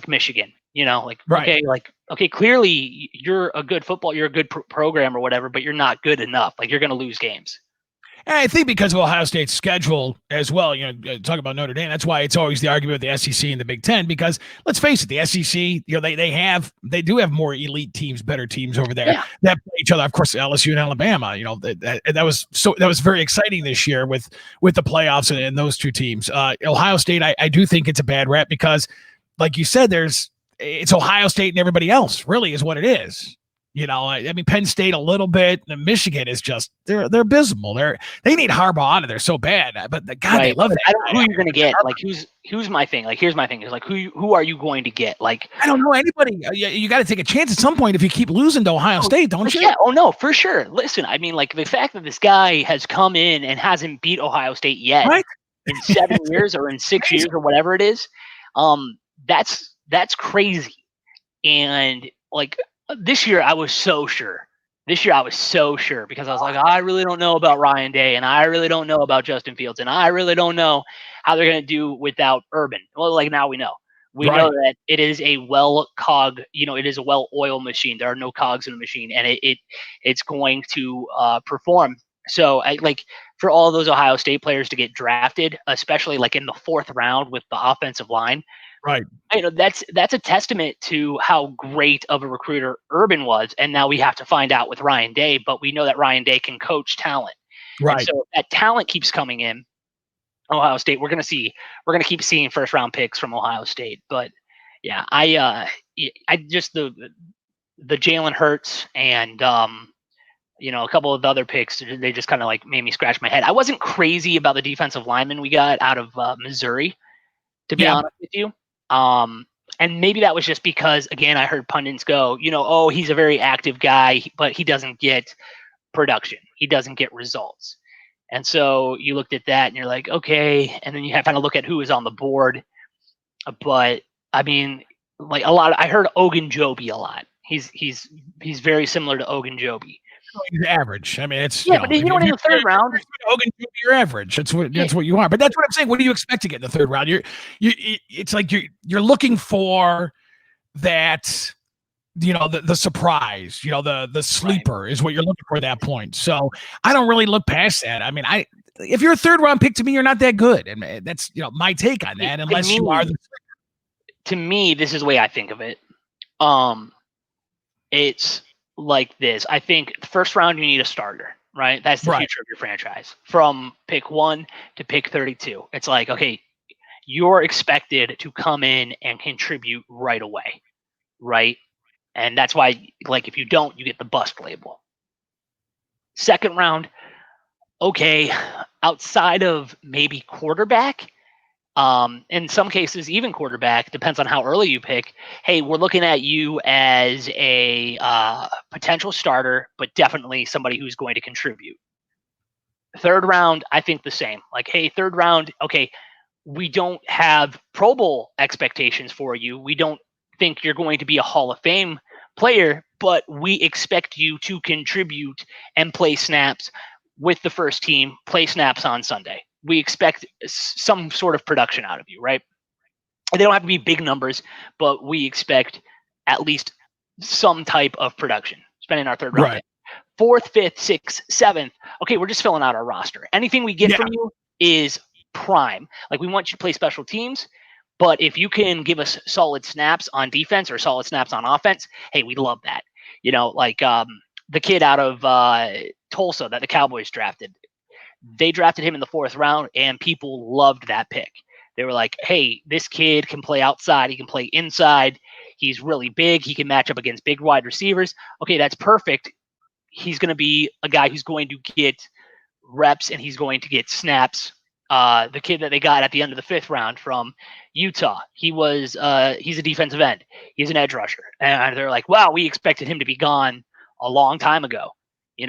B: Michigan? Okay, clearly you're a good program or whatever, but you're not good enough. Like you're going to lose games.
A: And I think because of Ohio State's schedule as well, talk about Notre Dame. That's why it's always the argument with the SEC and the Big Ten. Because let's face it, the SEC, they do have more elite teams, better teams over there that play each other. Of course, LSU and Alabama. That was very exciting this year with the playoffs and those two teams. Ohio State, I do think it's a bad rap because, like you said, it's Ohio State and everybody else. Really, is what it is. I mean, Penn State a little bit. Michigan is just they're abysmal. They need Harbaugh out of there so bad. But they love it.
B: I don't know who you're going to get. Like who's my thing. Like here's my thing. Is like who are you going to get? Like
A: I don't know anybody. You got to take a chance at some point if you keep losing to Ohio State, don't you?
B: Yeah. Oh no, for sure. Listen, I mean, like the fact that this guy has come in and hasn't beat Ohio State yet in 7 years or in 6 years or whatever it is, that's crazy. And like. This year, I was so sure. Because I was like, I really don't know about Ryan Day, and I really don't know about Justin Fields, and I really don't know how they're going to do without Urban. Well, like now we know. We know that it is a it is a well-oiled machine. There are no cogs in the machine, and it's going to perform. So, for all those Ohio State players to get drafted, especially like in the 4th round with the offensive line,
A: right?
B: That's a testament to how great of a recruiter Urban was, and now we have to find out with Ryan Day. But we know that Ryan Day can coach talent,
A: right?
B: And so if that talent keeps coming in, Ohio State, we're gonna keep seeing 1st round picks from Ohio State. But yeah, I just the Jalen Hurts and a couple of the other picks, they just kind of like made me scratch my head. I wasn't crazy about the defensive lineman we got out of Missouri, to be honest with you. And maybe that was just because, again, I heard pundits go, he's a very active guy, but he doesn't get production. He doesn't get results. And so you looked at that and you're like, okay. And then you have to look at who is on the board. But I mean, like I heard Ogunjobi a lot. He's very similar to Ogunjobi.
A: He's average. I mean, it's
B: but in the 3rd round,
A: you're average. That's what you are. But that's what I'm saying. What do you expect to get in the 3rd round? It's like you're looking for that, the surprise, the sleeper is what you're looking for at that point. So I don't really look past that. I mean, if you're a third round pick, to me, you're not that good. And that's, my take on that, unless you are
B: to me, this is the way I think of it. It's like this. I think the first round, you need a starter, right? That's the future of your franchise. From pick 1 to pick 32. It's like, okay, you're expected to come in and contribute right away, right? And that's why, like, if you don't, you get the bust label. Second round, okay, outside of maybe quarterback, in some cases, even quarterback, depends on how early you pick. Hey, we're looking at you as a potential starter, but definitely somebody who's going to contribute. Third round, I think the same. Like, hey, third round, okay, we don't have Pro Bowl expectations for you. We don't think you're going to be a Hall of Fame player, but we expect you to contribute and play snaps with the first team, play snaps on Sunday. We expect some sort of production out of you, right? And they don't have to be big numbers, but we expect at least some type of production, spending our third round pick. Fourth, fifth, sixth, seventh. Okay, we're just filling out our roster. Anything we get from you is prime. Like, we want you to play special teams, but if you can give us solid snaps on defense or solid snaps on offense, hey, we love that. Like the kid out of Tulsa that the Cowboys drafted. They drafted him in the 4th round, and people loved that pick. They were like, hey, this kid can play outside. He can play inside. He's really big. He can match up against big wide receivers. Okay, that's perfect. He's going to be a guy who's going to get reps, and he's going to get snaps. The kid that they got at the end of the 5th round from Utah, he's a defensive end. He's an edge rusher. And they're like, wow, we expected him to be gone a long time ago. He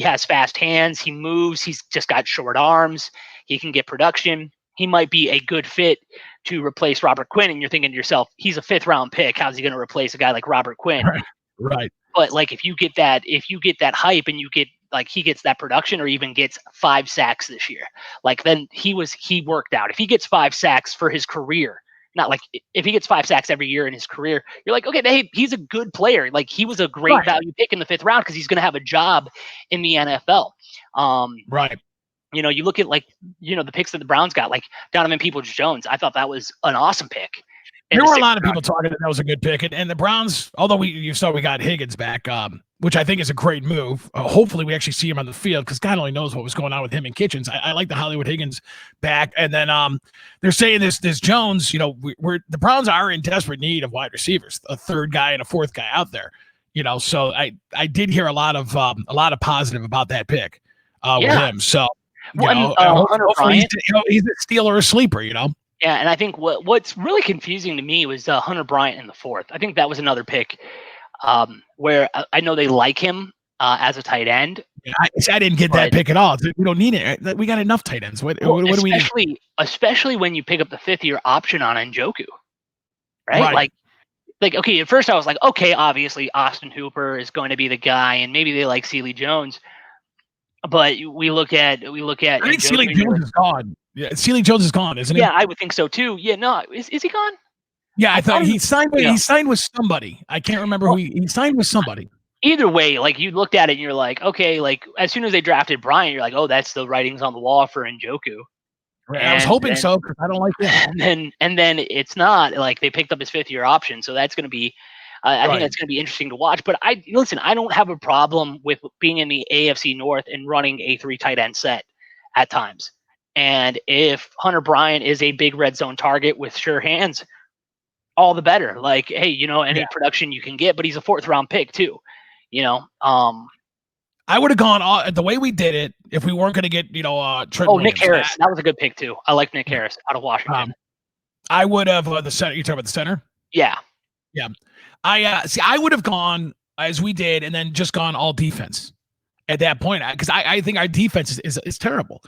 B: has fast hands. He moves. He's just got short arms. He can get production. He might be a good fit to replace Robert Quinn. And you're thinking to yourself, he's a 5th round pick. How's he going to replace a guy like Robert Quinn?
A: Right.
B: But like, if you get that hype and you get, like, he gets that production or even gets 5 sacks this year, like, then he worked out. If he gets 5 sacks for his career, not like if he gets 5 sacks every year in his career, you're like, okay, hey, he's a good player. Like, he was a great value pick in the 5th round because he's going to have a job in the NFL. You look at, like, the picks that the Browns got, like Donovan Peoples-Jones. I thought that was an awesome pick.
A: There were a lot of people talking that was a good pick, and the Browns, although you saw we got Higgins back, which I think is a great move. Hopefully, we actually see him on the field because God only knows what was going on with him and Kitchens. I like the Hollywood Higgins back, and then they're saying this Jones. The Browns are in desperate need of wide receivers, a 3rd guy and a 4th guy out there. So I did hear a lot of positive about that pick with him. So hopefully he's a steal or a sleeper.
B: Yeah, and I think what's really confusing to me was Hunter Bryant in the 4th. I think that was another pick where I know they like him as a tight end.
A: Yeah, I didn't get that pick at all. We don't need it. We got enough tight ends. What do we need?
B: Especially when you pick up the 5th-year option on Njoku, right? Like, okay, at first I was like, okay, obviously Austin Hooper is going to be the guy, and maybe they like Sealy Jones. But we look at. I
A: think Sealy Jones is gone. Yeah, Sealy Jones is gone, isn't he?
B: Yeah, I would think so too. Yeah, no, is he gone?
A: Yeah, I thought he signed. He signed with somebody. I can't remember who he signed with. Somebody.
B: Either way, like, you looked at it and you're like, okay, like, as soon as they drafted Bryant, you're like, oh, that's the writings on the wall for Njoku.
A: Right. I was hoping so because I don't like him.
B: And then it's not like they picked up his 5th-year option, so that's going to be. I think that's going to be interesting to watch. But I don't have a problem with being in the AFC North and running a 3 tight end set at times. And if Hunter Bryant is a big red zone target with sure hands, all the better. Like, hey, any production you can get, but he's a 4th round pick too.
A: I would have gone the way we did it if we weren't going to get Trent Williams.
B: Nick Harris. That was a good pick too. I like Nick Harris out of Washington.
A: I would have the center. You talking about the center?
B: Yeah.
A: I would have gone as we did, and then just gone all defense at that point because I think our defense is terrible.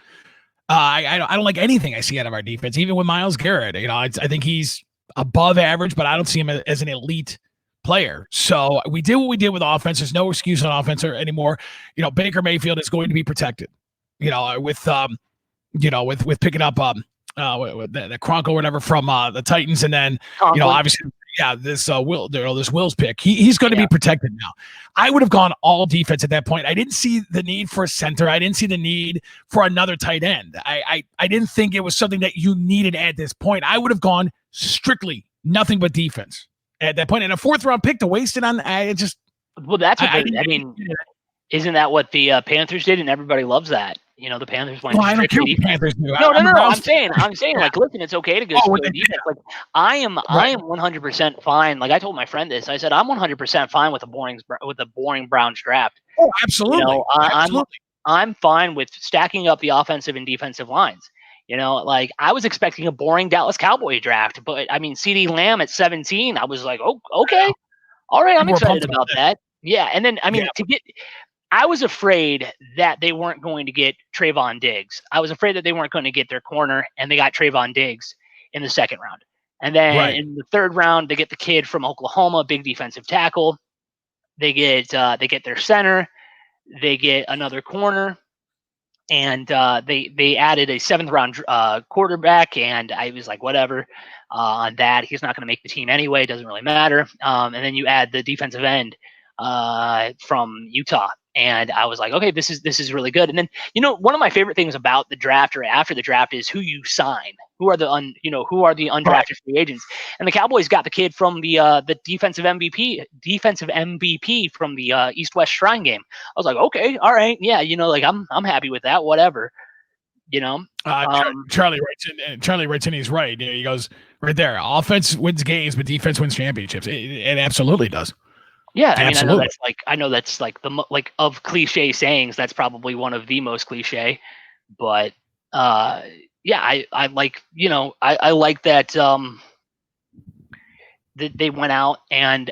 A: I don't like anything I see out of our defense, even with Myles Garrett. I think he's above average, but I don't see him as an elite player. So we did what we did with offense. There's no excuse on offense anymore. Baker Mayfield is going to be protected. With picking up the Kronk or whatever from the Titans, and then obviously this this Wills pick. He's going to be protected now. I would have gone all defense at that point. I didn't see the need for a center. I didn't see the need for another tight end. I didn't think it was something that you needed at this point. I would have gone strictly nothing but defense at that point. And a 4th round pick to waste it on, that's what
B: isn't that what the Panthers did? And everybody loves that. The Panthers went.
A: I don't care what the Panthers do.
B: No. I'm saying, like, listen, it's okay to go defense. Like, I am 100% fine. Like, I told my friend this. I said I'm 100% fine with a boring Browns draft.
A: Oh, absolutely.
B: I'm fine with stacking up the offensive and defensive lines. Like, I was expecting a boring Dallas Cowboy draft, but I mean, CeeDee Lamb at 17, I was like, oh, okay, all right, I'm excited about that. Yeah, and then I was afraid that they weren't going to get Trayvon Diggs. I was afraid that they weren't going to get their corner, and they got Trayvon Diggs in the 2nd round. And then in the 3rd round, they get the kid from Oklahoma, big defensive tackle. They get their center. They get another corner, and they added a 7th round quarterback. And I was like, whatever on that. He's not going to make the team anyway. It doesn't really matter. And then you add the defensive end from Utah. And I was like, okay, this is really good. And then, one of my favorite things about the draft or after the draft is who you sign. Who are the undrafted free agents? And the Cowboys got the kid from the defensive MVP from the East-West Shrine game. I was like, okay, all right, yeah, like I'm happy with that, whatever.
A: Charlie writes in, he's right. He goes right there. Offense wins games, but defense wins championships. It absolutely does.
B: Yeah, I mean, I know that's like the of cliche sayings. That's probably one of the most cliche, but yeah, I like I like that that they went out and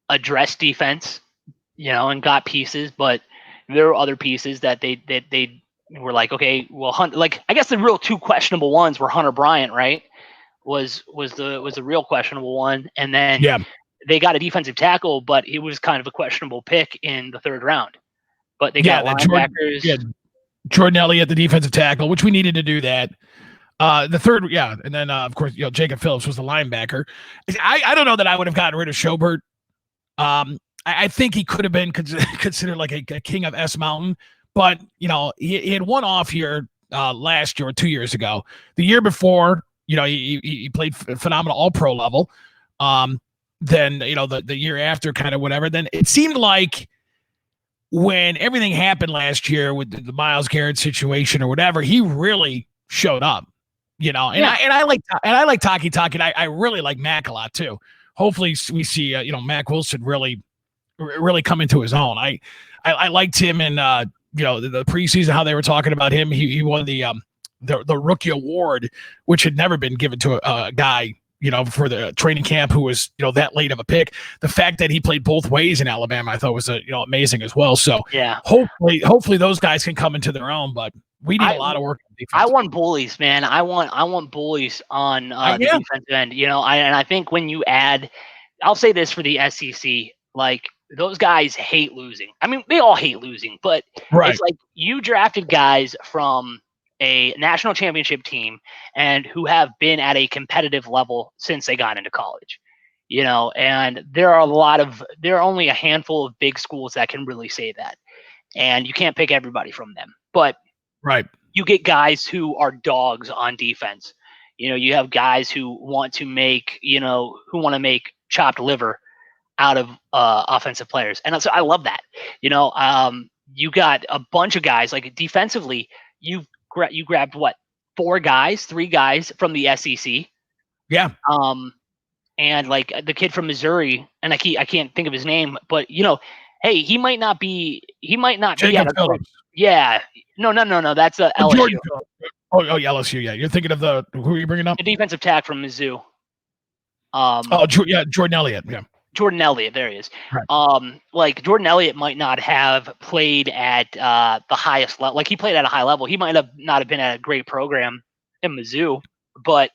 B: addressed defense, and got pieces, but there were other pieces that they were like, okay, well, like I guess the real 2 questionable ones were Hunter Bryant, right? Was the real questionable one, and then they got a defensive tackle, but it was kind of a questionable pick in the 3rd round. But they got linebackers.
A: Jordan Elliott, the defensive tackle, which we needed to do that. The 3rd, and then of course, Jacob Phillips was the linebacker. I don't know that I would have gotten rid of Schobert. I think he could have been considered like a king of S Mountain, but he had one off year last year or 2 years ago. The year before, he played phenomenal All-Pro level. Then the year after, kind of whatever. Then it seemed like when everything happened last year with the Myles Garrett situation or whatever, he really showed up. I like Taki, and I really like Mac a lot too. Hopefully we see Mac Wilson really come into his own. I liked him in the preseason, how they were talking about him. He won the rookie award, which had never been given to a guy for the training camp who was, that late of a pick. The fact that he played both ways in Alabama, I thought was, amazing as well. So
B: yeah,
A: hopefully those guys can come into their own, but we need a lot of work on defense.
B: I want bullies, man. I want bullies on the defensive end, and I think when you add, I'll say this for the SEC, like those guys hate losing. I mean, they all hate losing, but it's like you drafted guys from a national championship team and who have been at a competitive level since they got into college, and there are only a handful of big schools that can really say that. And you can't pick everybody from them, but you get guys who are dogs on defense. You have guys who want to make chopped liver out of offensive players. And so I love that, you got a bunch of guys like defensively, you grabbed what, 3 guys from the SEC.
A: Yeah.
B: And like the kid from Missouri, and I can't think of his name, but hey, he might not be
A: Jacob Phillips.
B: Yeah. No. That's LSU.
A: Jordan Phillips. Oh, LSU. Yeah. You're thinking of who are you bringing up?
B: The defensive tack from Mizzou.
A: Jordan Elliott. Yeah.
B: Jordan Elliott, there he is. Right. Like Jordan Elliott might not have played at the highest level. Like he played at a high level. He might not have been at a great program in Mizzou, but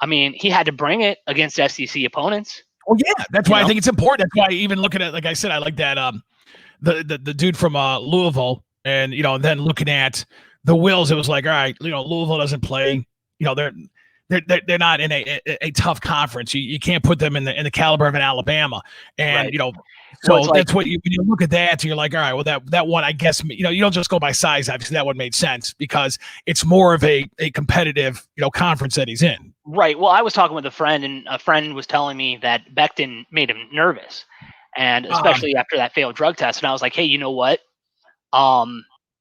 B: I mean, he had to bring it against SEC opponents.
A: Well, yeah, that's why I think it's important. That's why even looking at, like I said, I like that the dude from Louisville, and then looking at the Wills, it was like, all right, Louisville doesn't play they're not in a tough conference. You can't put them in the caliber of an Alabama, and
B: Right.
A: so
B: Well,
A: that's what when you look at that, you're like, all right, well that one, I guess, you don't just go by size. Obviously, that one made sense because it's more of a competitive conference that he's in.
B: right. Well, I was talking with a friend, and a friend was telling me that Becton made him nervous, and especially after that failed drug test. And I was like, hey, you know what?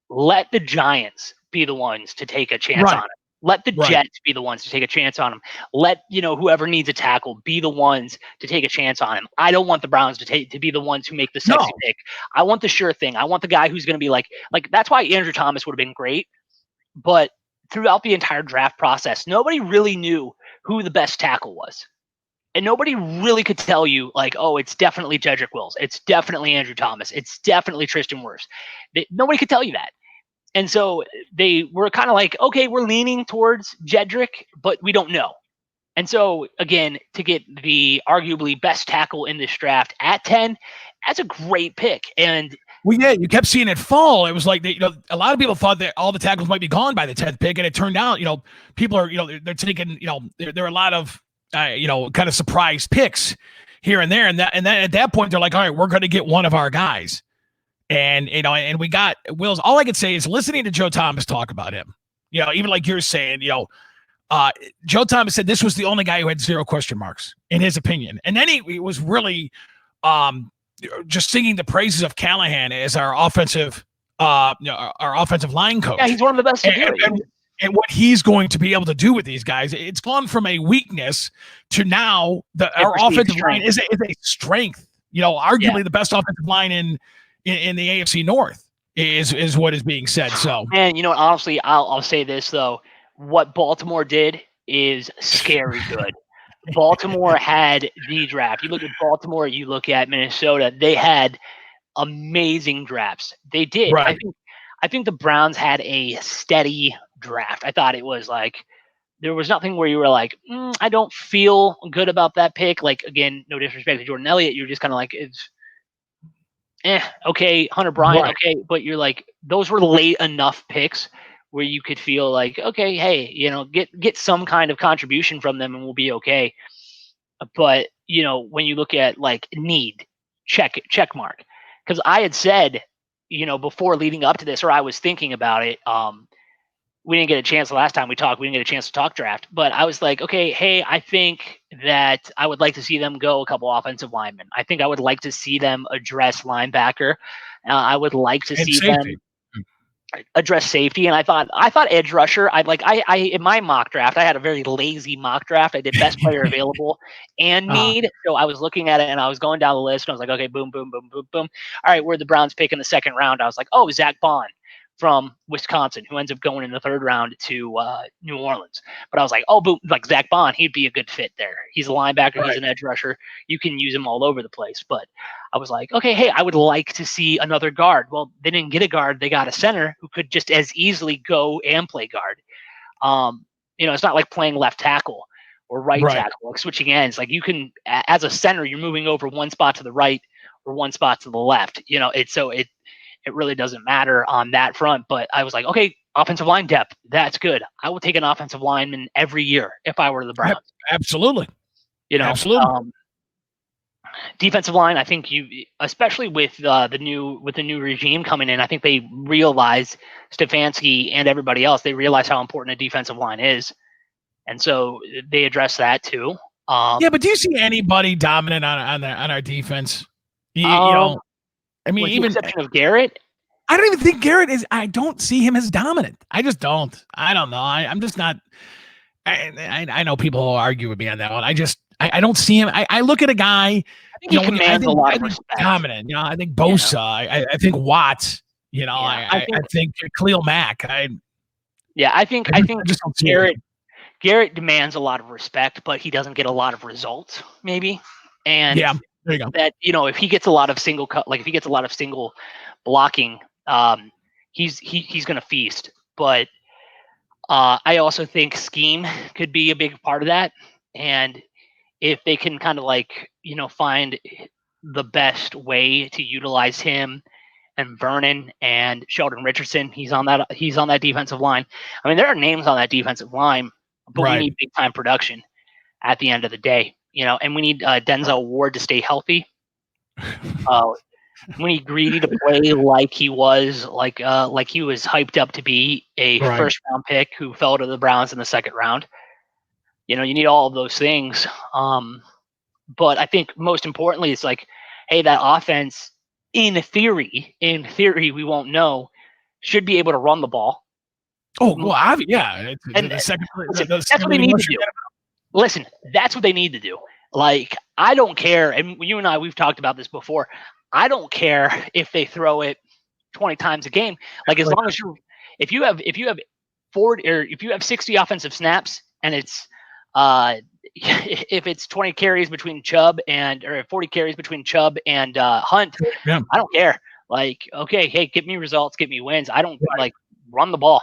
B: Let the Giants be the ones to take a chance on
A: Right,
B: him. Let the
A: right.
B: Jets be the ones to take a chance on him. Let whoever needs a tackle be the ones to take a chance on him. I don't want the Browns to be the ones who make the sexy
A: No,
B: pick. I want the sure thing. I want the guy who's going to be like that's why Andrew Thomas would have been great. But throughout the entire draft process, nobody really knew who the best tackle was. And nobody really could tell you, like, oh, it's definitely Jedrick Wills. It's definitely Andrew Thomas. It's definitely Tristan Wirfs. Nobody could tell you that. And so they were kind of like, okay, we're leaning towards Jedrick, but we don't know. And so, again, to get the arguably best tackle in this draft at 10, that's a great pick. And
A: well, yeah, you kept seeing it fall. It was like a lot of people thought that all the tackles might be gone by the 10th pick, and it turned out, people are, they're taking, there are a lot of, kind of surprise picks here and there, and then at that point they're like, all right, we're going to get one of our guys, and and we got Wills. All I could say is listening to Joe Thomas talk about him, even like you're saying, Joe Thomas said this was the only guy who had 0 question marks in his opinion, and then he was really, just singing the praises of Callahan as our offensive line coach.
B: yeah, he's one of the best to do it.
A: And what he's going to be able to do with these guys, it's gone from a weakness to now our offensive line is a strength. Arguably the best offensive line in the AFC North is what is being said. So,
B: and honestly, I'll say this though: what Baltimore did is scary good. Baltimore had the draft. You look at Baltimore, you look at Minnesota, they had amazing drafts. They did.
A: right.
B: I think the Browns had a steady draft. I thought it was like there was nothing where you were like, I don't feel good about that pick. Like, again, no disrespect to Jordan Elliott, you're just kind of like, it's okay, Hunter Bryant,
A: Right.
B: okay, but you're like, those were late enough picks where you could feel like, okay, hey, get some kind of contribution from them and we'll be okay. But when you look at like need, check mark, because I had said, before leading up to this, or I was thinking about it. We didn't get a chance the last time we talked. We didn't get a chance to talk draft, but I was like, okay, hey, I think that I would like to see them go a couple offensive linemen. I think I would like to see them address linebacker. I would like to see
A: safety.
B: them address safety. And I thought edge rusher. I in my mock draft, I had a very lazy mock draft. I did best player available and need. So I was looking at it and I was going down the list and I was like, okay, boom, boom, boom, boom, boom. All right, where the Browns pick in the second round? I was like, oh, Zach Bond from Wisconsin, who ends up going in the third round to New Orleans. But I was like, oh, boom, like Zach Bond, he'd be a good fit there. He's a linebacker. Right. He's an edge rusher. You can use him all over the place. But I was like, okay, hey, I would like to see another guard. Well, they didn't get a guard. They got a center who could just as easily go and play guard. It's not like playing left tackle or right tackle, like switching ends. Like you can, as a center, you're moving over one spot to the right or one spot to the left. It really doesn't matter on that front. But I was like, okay, offensive line depth, that's good. I would take an offensive lineman every year if I were the Browns.
A: Absolutely.
B: Absolutely. Defensive line, I think especially with the new regime coming in, I think they realize Stefanski and everybody else, they realize how important a defensive line is. And so they address that too.
A: But do you see anybody dominant on our defense? I mean,
B: with the exception of Garrett,
A: I don't even think Garrett is. I don't see him as dominant. I just don't. I don't know. I'm just not. I know people will argue with me on that one. I don't see him. I look at a guy.
B: I think he commands a lot of respect.
A: Dominant. I think Bosa. I think Watts. I think Khalil Mack. I think
B: Garrett demands a lot of respect, but he doesn't get a lot of results. Maybe. And
A: there you go.
B: That if he gets a lot of single cut, like if he gets a lot of single blocking, he's going to feast. But I also think scheme could be a big part of that, and if they can kind of find the best way to utilize him and Vernon and Sheldon Richardson, he's on that defensive line. I mean, there are names on that defensive line, but we
A: Right.
B: need big time production at the end of the day, and we need Denzel Ward to stay healthy. We need Greedy to play like he was hyped up to be a
A: Right.
B: first round pick who fell to the Browns in the second round. You need all of those things. But I think most importantly, it's like, hey, that offense, in theory, we won't know, should be able to run the ball.
A: Oh, well, yeah.
B: And
A: The second,
B: listen,
A: the
B: that's
A: second
B: what they
A: leading
B: need to
A: rusher.
B: do. Listen, that's what they need to do. Like, I don't care, and you and I, we've talked about this before. I don't care if they throw it 20 times a game. Like, as long as if you have 40 or if you have 60 offensive snaps and it's if it's 20 carries between Chubb or 40 carries between Chubb and Hunt,
A: Yeah.
B: I don't care. Like, okay, hey, get me results, get me wins. I don't run the ball.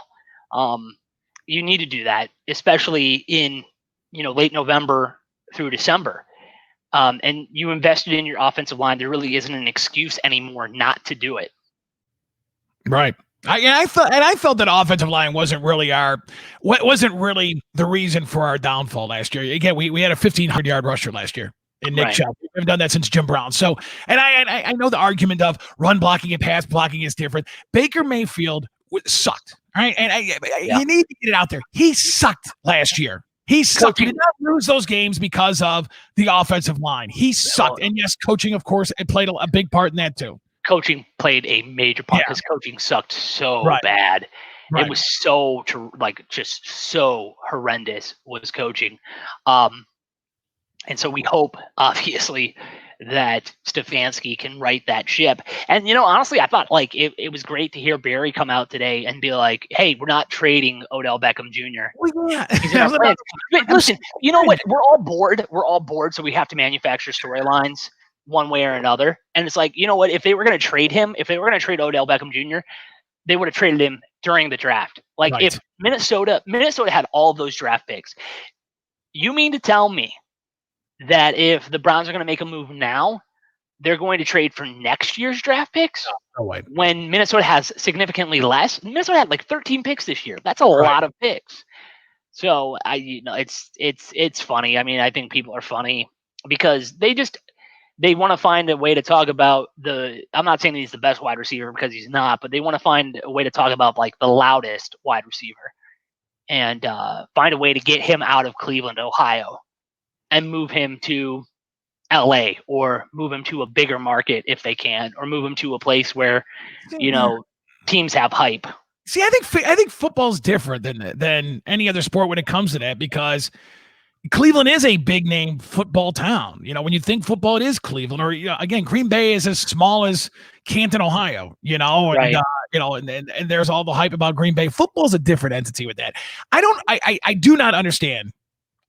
B: You need to do that, especially in late November through December. And you invested in your offensive line. There really isn't an excuse anymore not to do it.
A: Right. I felt that offensive line wasn't really the reason for our downfall last year. Again, we had a 1,500-yard rusher last year in Nick Chubb. We haven't done that since Jim Brown. So, and I know the argument of run blocking and pass blocking is different. Baker Mayfield sucked. All right, and you need to get it out there. He sucked last year. He sucked. He did not lose those games because of the offensive line. He sucked. And yes, coaching, of course, it played a big part in that too.
B: Coaching played a major part because coaching sucked so bad. It was just so horrendous was coaching. And so we hope, obviously, that Stefanski can right that ship. And, honestly, I thought it was great to hear Barry come out today and be like, hey, we're not trading Odell Beckham Jr.
A: Well, yeah.
B: He's in our plans. Listen, you know what? We're all bored. So we have to manufacture storylines one way or another. And it's like, you know what? If they were going to trade him, if they were going to trade Odell Beckham Jr., they would have traded him during the draft. If Minnesota had all of those draft picks, you mean to tell me that if the Browns are going to make a move now, they're going to trade for next year's draft picks?
A: No way.
B: When Minnesota has significantly less. Minnesota had 13 picks this year. That's a lot of picks. So it's funny. I mean, I think people are funny because they want to find a way to talk about I'm not saying he's the best wide receiver because he's not, but they want to find a way to talk about the loudest wide receiver and find a way to get him out of Cleveland, Ohio, and move him to LA or move him to a bigger market if they can, or move him to a place where, teams have hype.
A: See, I think football's different than any other sport when it comes to that, because Cleveland is a big name football town. When you think football, it is Cleveland, or again, Green Bay is as small as Canton, Ohio. And there's all the hype about Green Bay. Football is a different entity with that. I do not understand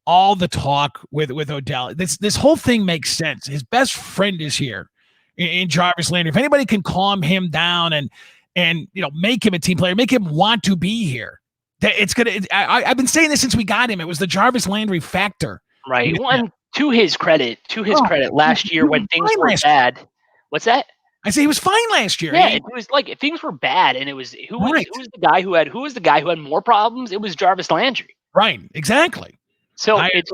A: all the talk with Odell. This whole thing makes sense. His best friend is here in Jarvis Landry. If anybody can calm him down and make him a team player, make him want to be here, that it's gonna. I've been saying this since we got him. It was the Jarvis Landry factor.
B: Right. One, to his credit, last year when things were bad. What's that?
A: I say he was fine last year.
B: Yeah, it was things were bad, and it was who was the guy who had more problems? It was Jarvis Landry.
A: Right. Exactly.
B: So it's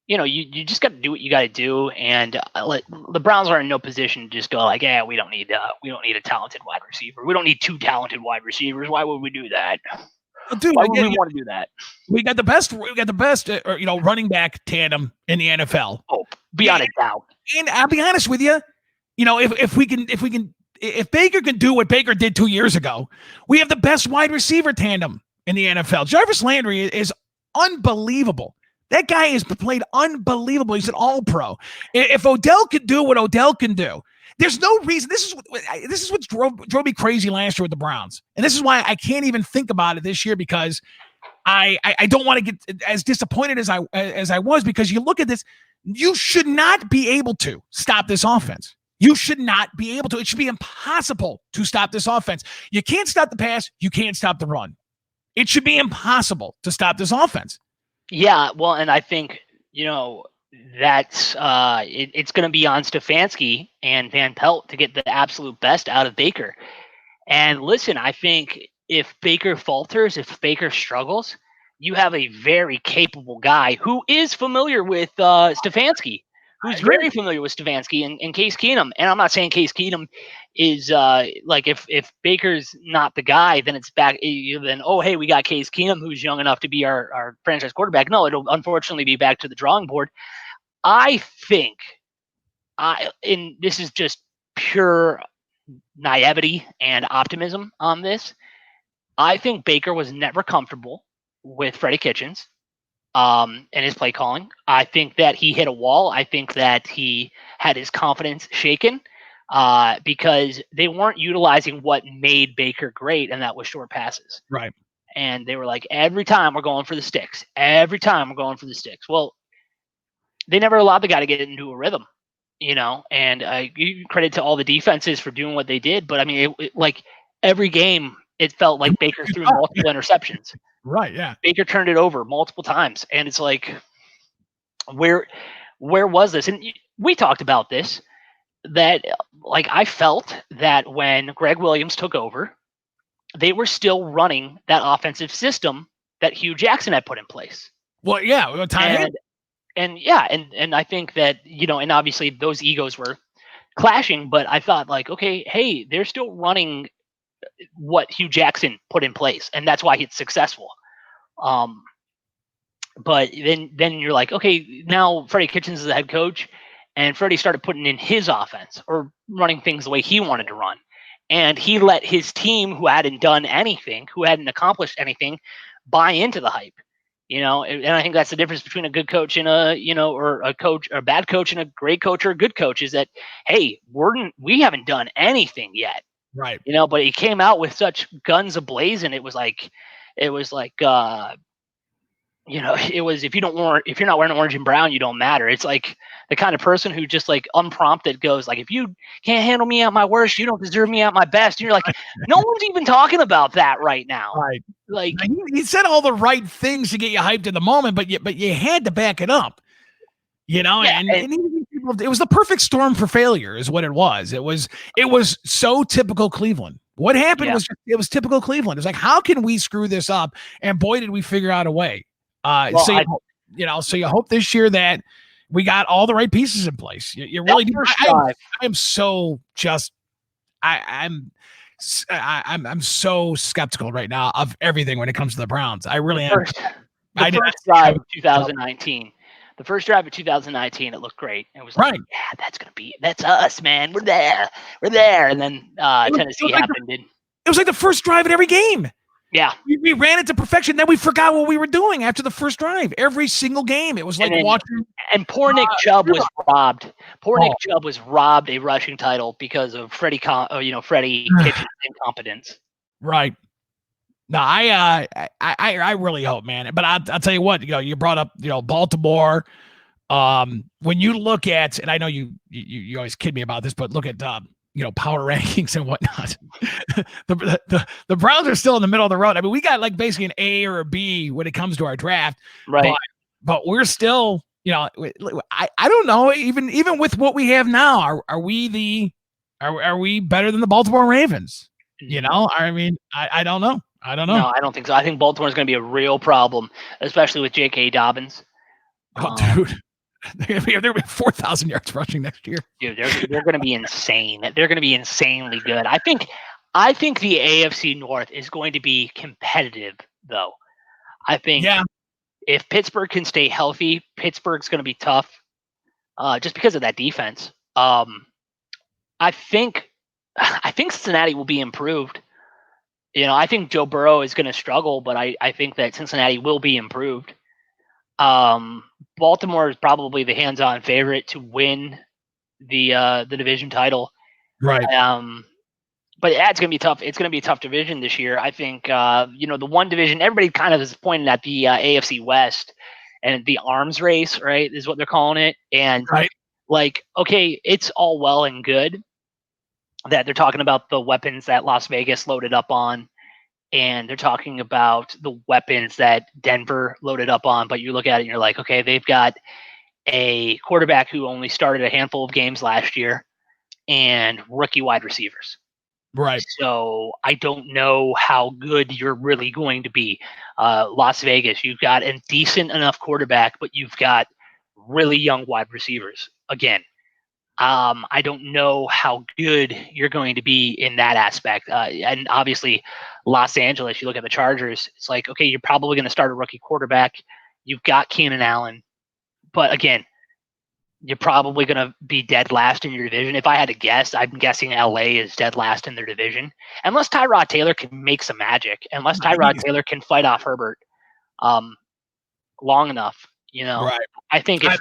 B: you just got to do what you got to do, and the Browns are in no position to just go we don't need a talented wide receiver. We don't need two talented wide receivers. Why would we do that?
A: Dude,
B: why would we want to do that?
A: We got the best running back tandem in the NFL.
B: Oh, beyond a doubt.
A: And I'll be honest with you, if Baker can do what Baker did 2 years ago, we have the best wide receiver tandem in the NFL. Jarvis Landry is unbelievable. That guy has played unbelievable. He's an all-pro. If Odell can do what Odell can do, there's no reason. This is what drove me crazy last year with the Browns, and this is why I can't even think about it this year, because I don't want to get as disappointed as I was, because you look at this, you should not be able to stop this offense. You should not be able to. It should be impossible to stop this offense. You can't stop the pass. You can't stop the run. It should be impossible to stop this offense.
B: Yeah, well, and I think, that's it's going to be on Stefanski and Van Pelt to get the absolute best out of Baker. And listen, I think if Baker falters, if Baker struggles, you have a very capable guy who is familiar with Stefanski, who's very familiar with Stefanski and Case Keenum. And I'm not saying Case Keenum is like if Baker's not the guy, then it's back. Then hey, we got Case Keenum who's young enough to be our franchise quarterback. No, it'll unfortunately be back to the drawing board. I think, and this is just pure naivety and optimism on this. I think Baker was never comfortable with Freddie Kitchens and his play calling. I think that he hit a wall. I think that he had his confidence shaken because they weren't utilizing what made Baker great, and that was short passes.
A: Right.
B: And they were like, every time we're going for the sticks. Every time we're going for the sticks. Well, they never allowed the guy to get into a rhythm, and I give credit to all the defenses for doing what they did. But I mean, it like every game, it felt like Baker threw multiple interceptions.
A: Right. Yeah.
B: Baker turned it over multiple times. And it's like, where was this? And we talked about this, that like I felt that when Greg Williams took over, they were still running that offensive system that Hugh Jackson had put in place.
A: Well, yeah.
B: And I think that, and obviously those egos were clashing, but I thought like, okay, hey, they're still running what Hugh Jackson put in place, and that's why he's successful. But then you're like, okay, now Freddie Kitchens is the head coach, and Freddie started putting in his offense or running things the way he wanted to run. And he let his team, who hadn't done anything, who hadn't accomplished anything, buy into the hype. And I think that's the difference between a good coach and or a coach, or a bad coach and a great coach or a good coach, is that, hey, we haven't done anything yet.
A: Right.
B: But he came out with such guns ablazing. It was like, it was if you're not wearing orange and brown, you don't matter. It's like the kind of person who just like unprompted goes like, if you can't handle me at my worst, you don't deserve me at my best. And you're like, no one's even talking about that right now.
A: Right.
B: Like
A: he said all the right things to get you hyped in the moment, but you had to back it up. And it was the perfect storm for failure, is what it was. It was so typical Cleveland. What happened was it was typical Cleveland. It's like, how can we screw this up? And boy, did we figure out a way. So you hope this year that we got all the right pieces in place. You really do. I am so just I'm so skeptical right now of everything when it comes to the Browns. I really am.
B: The first drive of 2019. The first drive of 2019, it looked great. It was like, yeah, that's us, man. We're there. And then Tennessee happened. It
A: was like the first drive in every game.
B: Yeah.
A: We ran it to perfection. Then we forgot what we were doing after the first drive. Every single game. It was like watching.
B: And poor Nick Chubb was robbed. Nick Chubb was robbed a rushing title because of Freddie Kitchens' incompetence.
A: Right. No, I really hope, man. But I'll tell you what, you brought up, Baltimore. When you look at, and I know you always kid me about this, but look at, power rankings and whatnot. the Browns are still in the middle of the road. I mean, we got like basically an A or a B when it comes to our draft,
B: right?
A: But we're still, I don't know. Even with what we have now, are we better than the Baltimore Ravens? I mean, I don't know.
B: No, I don't think so. I think Baltimore is going to be a real problem, especially with J.K. Dobbins.
A: Oh, dude. They're going to be 4,000 yards rushing next year.
B: Dude, they're going to be insane. They're going to be insanely good. I think the AFC North is going to be competitive, though. I think if Pittsburgh can stay healthy, Pittsburgh's going to be tough, just because of that defense. I think Cincinnati will be improved. I think Joe Burrow is going to struggle, but I think that Cincinnati will be improved. Baltimore is probably the hands-on favorite to win the division title.
A: Right.
B: But it's going to be tough. It's going to be a tough division this year. I think, the one division, everybody kind of is pointing at the AFC West and the arms race, right, is what they're calling it. And okay, it's all well and good that they're talking about the weapons that Las Vegas loaded up on, and they're talking about the weapons that Denver loaded up on. But you look at it and you're like, okay, they've got a quarterback who only started a handful of games last year and rookie wide receivers.
A: Right.
B: So I don't know how good you're really going to be. Las Vegas, you've got a decent enough quarterback, but you've got really young wide receivers. Again, I don't know how good you're going to be in that aspect. And obviously, Los Angeles, you look at the Chargers, it's like, okay, you're probably going to start a rookie quarterback. You've got Keenan Allen. But again, you're probably going to be dead last in your division. If I had to guess, I'm guessing LA is dead last in their division. Unless Tyrod Taylor can make some magic, unless Tyrod Taylor can fight off Herbert long enough,
A: Right.
B: I think if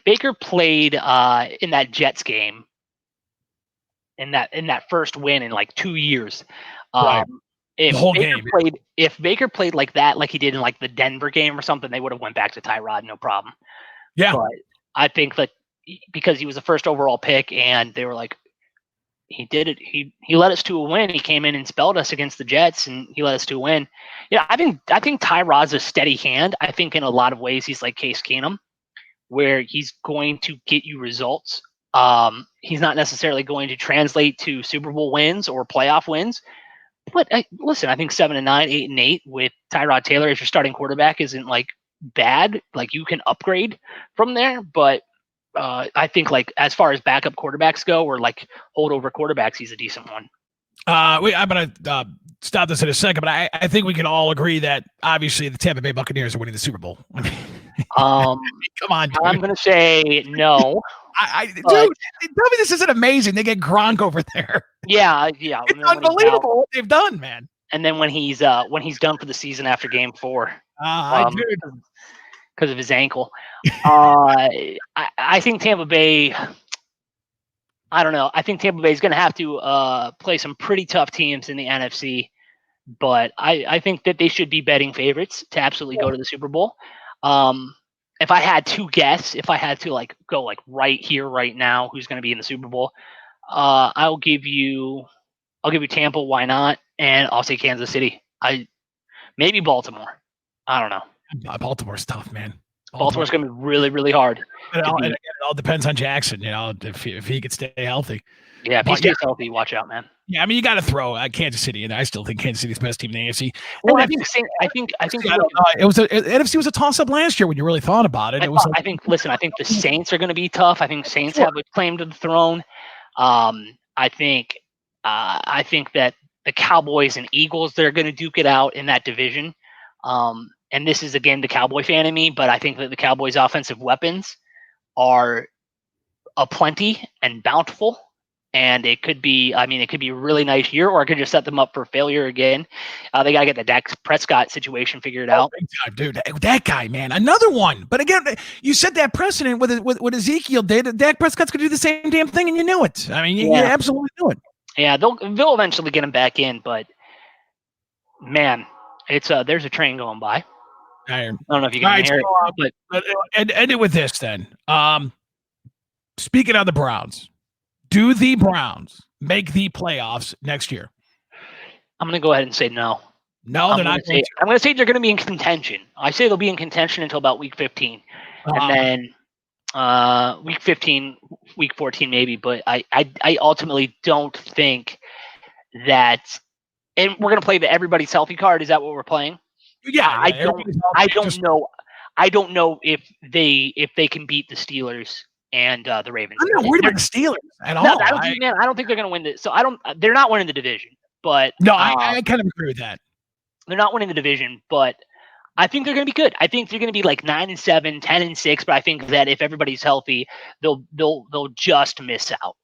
B: Baker played in that Jets game in that first win in like 2 years,
A: Right. The whole game.
B: If Baker played like that, like he did in like the Denver game or something, they would have went back to Tyrod, no problem.
A: Yeah.
B: But I think that because he was the first overall pick, and they were like, he did it. He led us to a win. He came in and spelled us against the Jets, and he led us to a win. Yeah, I think Tyrod's a steady hand. I think in a lot of ways he's like Case Keenum, where he's going to get you results. He's not necessarily going to translate to Super Bowl wins or playoff wins. But listen, I think 7-9, 8-8 with Tyrod Taylor as your starting quarterback isn't like bad. Like you can upgrade from there, but I think like as far as backup quarterbacks go, or like holdover quarterbacks, he's a decent one.
A: I'm going to stop this in a second, but I think we can all agree that obviously the Tampa Bay Buccaneers are winning the Super Bowl. Come on, dude.
B: I'm going to say no.
A: Dude, tell me this isn't amazing. They get Gronk over there.
B: Yeah.
A: It's unbelievable what they've done, man.
B: And then when he's done for the season after Game 4, because of his ankle, I think Tampa Bay. I don't know. I think Tampa Bay is going to have to play some pretty tough teams in the NFC, but I think that they should be betting favorites to absolutely go to the Super Bowl. If I had to guess, if I had to like go like right here, right now, who's going to be in the Super Bowl, I'll give you Tampa. Why not? And I'll say Kansas City. Maybe Baltimore. I don't know.
A: Baltimore's tough, man.
B: Baltimore's going to be really, really hard.
A: It all depends on Jackson, if he could stay healthy.
B: Yeah, if he stays healthy, watch out, man.
A: Yeah, I mean, you got to throw Kansas City, and I still think Kansas City's the best team in the AFC.
B: Well, I think
A: it was NFC was a toss-up last year when you really thought about it.
B: I think the Saints are going to be tough. I think Saints have a claim to the throne. I think that the Cowboys and Eagles, they're going to duke it out in that division. And this is again the Cowboy fan in me, but I think that the Cowboys' offensive weapons are aplenty and bountiful. And it could be a really nice year, or it could just set them up for failure again. They got to get the Dak Prescott situation figured out.
A: Big time, dude. That guy, man, another one. But again, you set that precedent with Ezekiel did. Dak Prescott's going to do the same damn thing, and you knew it. I mean, you absolutely knew it.
B: Yeah, they'll eventually get him back in, but man, it's there's a train going by. I don't know if you can hear it, but
A: end it with this then. Speaking of the Browns. Do the Browns make the playoffs next year?
B: I'm going to go ahead and say no.
A: No, they're not.
B: I'm going to say they're going to be in contention. I say they'll be in contention until about week 15. And then week 15, week 14 maybe. But I ultimately don't think that – and we're going to play the everybody's healthy card. Is that what we're playing?
A: Yeah.
B: I don't know. I don't know if they can beat the Steelers and the Ravens.
A: I'm not worried about the Steelers at all.
B: I don't think they're going to win this. So they're not winning the division. But
A: no, I kind of agree with that.
B: They're not winning the division, but I think they're going to be good. I think they're going to be like 9-7, 10-6. But I think that if everybody's healthy, they'll just miss out.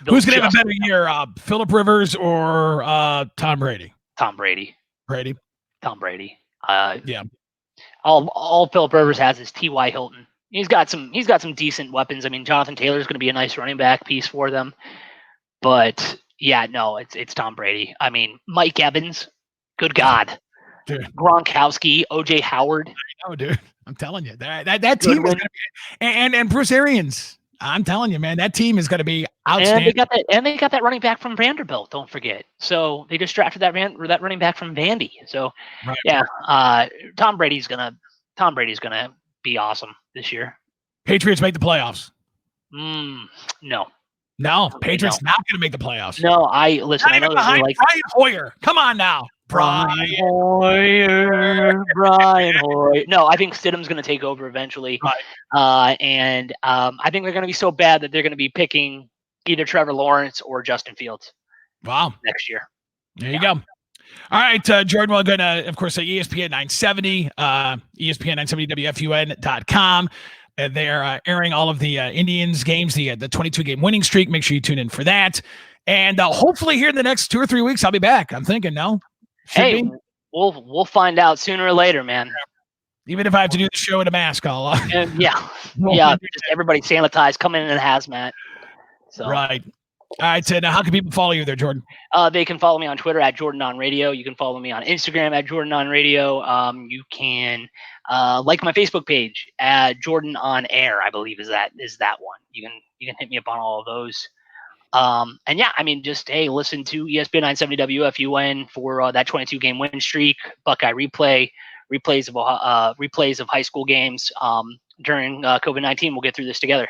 A: Who's going to have a better year, Phillip Rivers or Tom Brady?
B: Tom Brady. Tom Brady.
A: Yeah.
B: All Phillip Rivers has is T.Y. Hilton. He's got some decent weapons. I mean, Jonathan Taylor is going to be a nice running back piece for them. But yeah, no, it's Tom Brady. I mean, Mike Evans, good God.
A: Dude.
B: Gronkowski, O.J. Howard.
A: I know, dude. I'm telling you. That team is going to be and Bruce Arians. I'm telling you, man, that team is going to be outstanding.
B: And they got that running back from Vanderbilt, don't forget. So they just drafted that running back from Vandy. So right. Yeah, Tom Brady's gonna be awesome this year.
A: Patriots make the playoffs.
B: No.
A: No,
B: Okay,
A: Patriots not going to make the playoffs.
B: No, I listen.
A: Not
B: I know
A: even
B: that
A: behind
B: like
A: Brian Hoyer. Come on now,
B: Brian Hoyer. No, I think Stidham's going to take over eventually.
A: Right.
B: And I think they're going to be so bad that they're going to be picking either Trevor Lawrence or Justin Fields.
A: Wow.
B: Next year.
A: There you go. All right, Jordan, we're going to, of course, ESPN 970, ESPN 970 WFUN.com. They're airing all of the Indians games, the 22-game winning streak. Make sure you tune in for that. And hopefully here in the next 2 or 3 weeks, I'll be back. I'm thinking, no?
B: Should be. We'll find out sooner or later, man.
A: Even if I have to do the show in a mask, I'll.
B: Yeah. Just everybody sanitized, come in a hazmat. So.
A: Right. All right, so now how can people follow you there, Jordan?
B: They can follow me on Twitter at Jordan on Radio. You can follow me on Instagram at Jordan on Radio. You can like my Facebook page at Jordan on Air. I believe is that one. You can hit me up on all of those. And yeah, I mean, just listen to ESPN 970 WFUN for that 22-game win streak, Buckeye replays of high school games during COVID-19. We'll get through this together.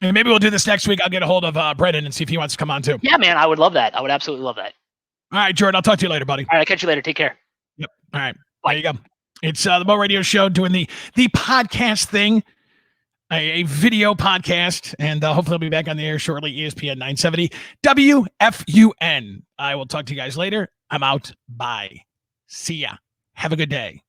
A: And maybe we'll do this next week. I'll get a hold of Brendan and see if he wants to come on too.
B: Yeah, man, I would love that. I would absolutely love that.
A: All right, Jordan, I'll talk to you later, buddy.
B: All right, I'll catch you later. Take care.
A: Yep. All right.
B: Bye.
A: There you go. It's the Mo Radio Show doing the podcast thing, a video podcast, and hopefully I'll be back on the air shortly. ESPN 970 WFUN. I will talk to you guys later. I'm out. Bye. See ya. Have a good day.